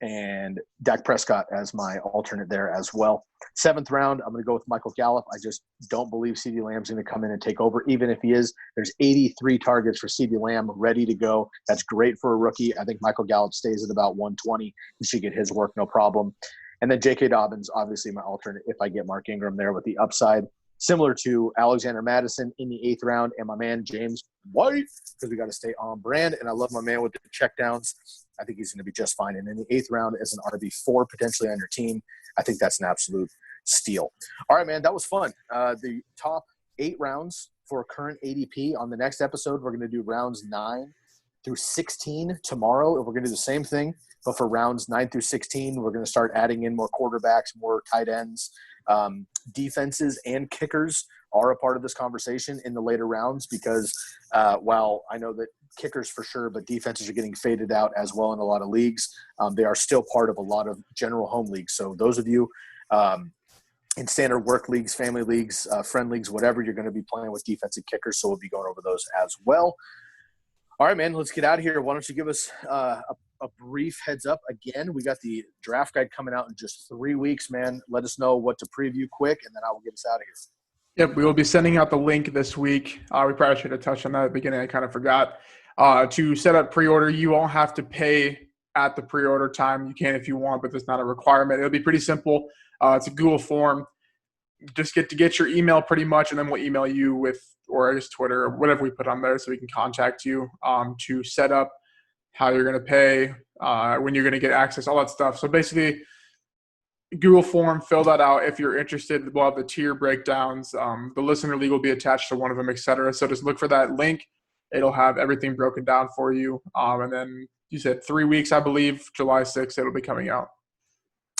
And Dak Prescott as my alternate there as well. 7th round, I'm going to go with Michael Gallup. I just don't believe CeeDee Lamb's going to come in and take over. Even if he is, there's 83 targets for CeeDee Lamb ready to go. That's great for a rookie. I think Michael Gallup stays at about 120. He should get his work, no problem. And then J.K. Dobbins, obviously my alternate if I get Mark Ingram there with the upside. similar to Alexander Madison in the 8th round and my man James White, because we got to stay on brand. And I love my man with the checkdowns. I think he's going to be just fine. And in the 8th round as an RB4 potentially on your team, I think that's an absolute steal. All right, man, that was fun. The top 8 rounds for current ADP. On the next episode, we're going to do rounds 9 through 16 tomorrow. And we're going to do the same thing, but for rounds 9 through 16, we're going to start adding in more quarterbacks, more tight ends. Defenses and kickers are a part of this conversation in the later rounds because while I know that kickers for sure, but defenses are getting faded out as well in a lot of leagues, they are still part of a lot of general home leagues. So those of you in standard work leagues, family leagues, friend leagues, whatever, you're going to be playing with defensive kickers. So we'll be going over those as well. All right, man, let's get out of here. Why don't you give us a brief heads up again? We got the draft guide coming out in just 3 weeks, man. Let us know what to preview quick, and then I will get us out of here. Yep, we will be sending out the link this week. We probably should have touched on that at the beginning. I kind of forgot. To set up pre-order, you won't have to pay at the pre-order time. You can if you want, but that's not a requirement. It'll be pretty simple. It's a Google form. Just get your email pretty much, and then we'll email you with, or I guess Twitter or whatever we put on there so we can contact you to set up how you're going to pay, when you're going to get access, all that stuff. So basically, Google form, fill that out. If you're interested, we'll have the tier breakdowns. The listener league will be attached to one of them, et cetera. So just look for that link. It'll have everything broken down for you. And then you said 3 weeks, I believe, July 6th, it'll be coming out.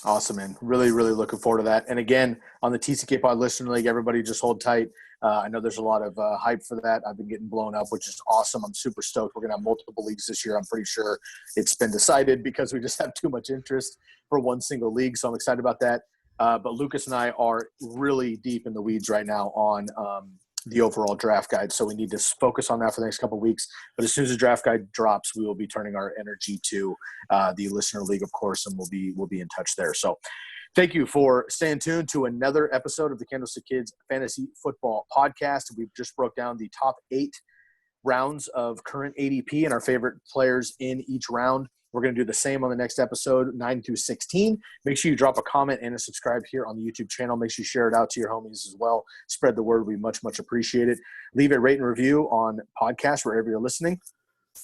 Awesome, man. Really, really looking forward to that. And again, on the TCK Pod Listener League, everybody just hold tight. I know there's a lot of hype for that. I've been getting blown up, which is awesome. I'm super stoked. We're going to have multiple leagues this year. I'm pretty sure it's been decided because we just have too much interest for one single league. So I'm excited about that. But Lukas and I are really deep in the weeds right now on the overall draft guide. So we need to focus on that for the next couple of weeks. But as soon as the draft guide drops, we will be turning our energy to the Listener League, of course, and we'll be in touch there. So thank you for staying tuned to another episode of the Candlestick Kids Fantasy Football Podcast. We've just broke down the top 8 rounds of current ADP and our favorite players in each round. We're going to do the same on the next episode, 9 through 16. Make sure you drop a comment and a subscribe here on the YouTube channel. Make sure you share it out to your homies as well. Spread the word. We much, much appreciate it. Leave a rate and review on podcast wherever you're listening.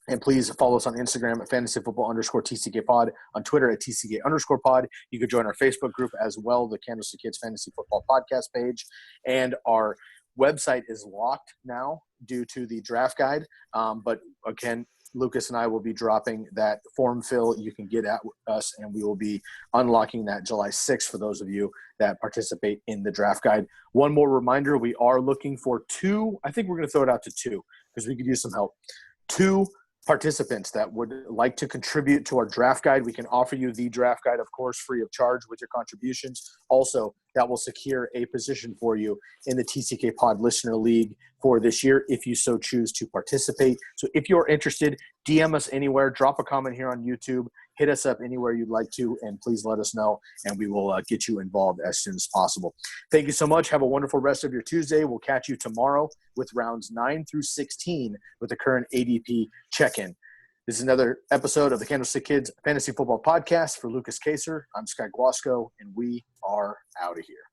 And please follow us on Instagram at fantasyfootball_TCKpod, on Twitter at TCK_pod. You can join our Facebook group as well, the Candlestick Kids Fantasy Football Podcast page. And our website is locked now due to the draft guide. But again, Lukas and I will be dropping that form fill. You can get at us, and we will be unlocking that July 6th for those of you that participate in the draft guide. One more reminder, we are looking for 2. I think we're going to throw it out to 2 because we could use some help. 2 participants that would like to contribute to our draft guide. We can offer you the draft guide, of course, free of charge with your contributions. Also, that will secure a position for you in the TCK Pod Listener League for this year if you so choose to participate. So if you're interested, DM us anywhere, drop a comment here on YouTube, hit us up anywhere you'd like to, and please let us know, and we will get you involved as soon as possible. Thank you so much. Have a wonderful rest of your Tuesday. We'll catch you tomorrow with rounds 9 through 16 with the current ADP check-in. This is another episode of the Candlestick Kids Fantasy Football Podcast. For Lukas Kaser, I'm Scott Guasco, and we are out of here.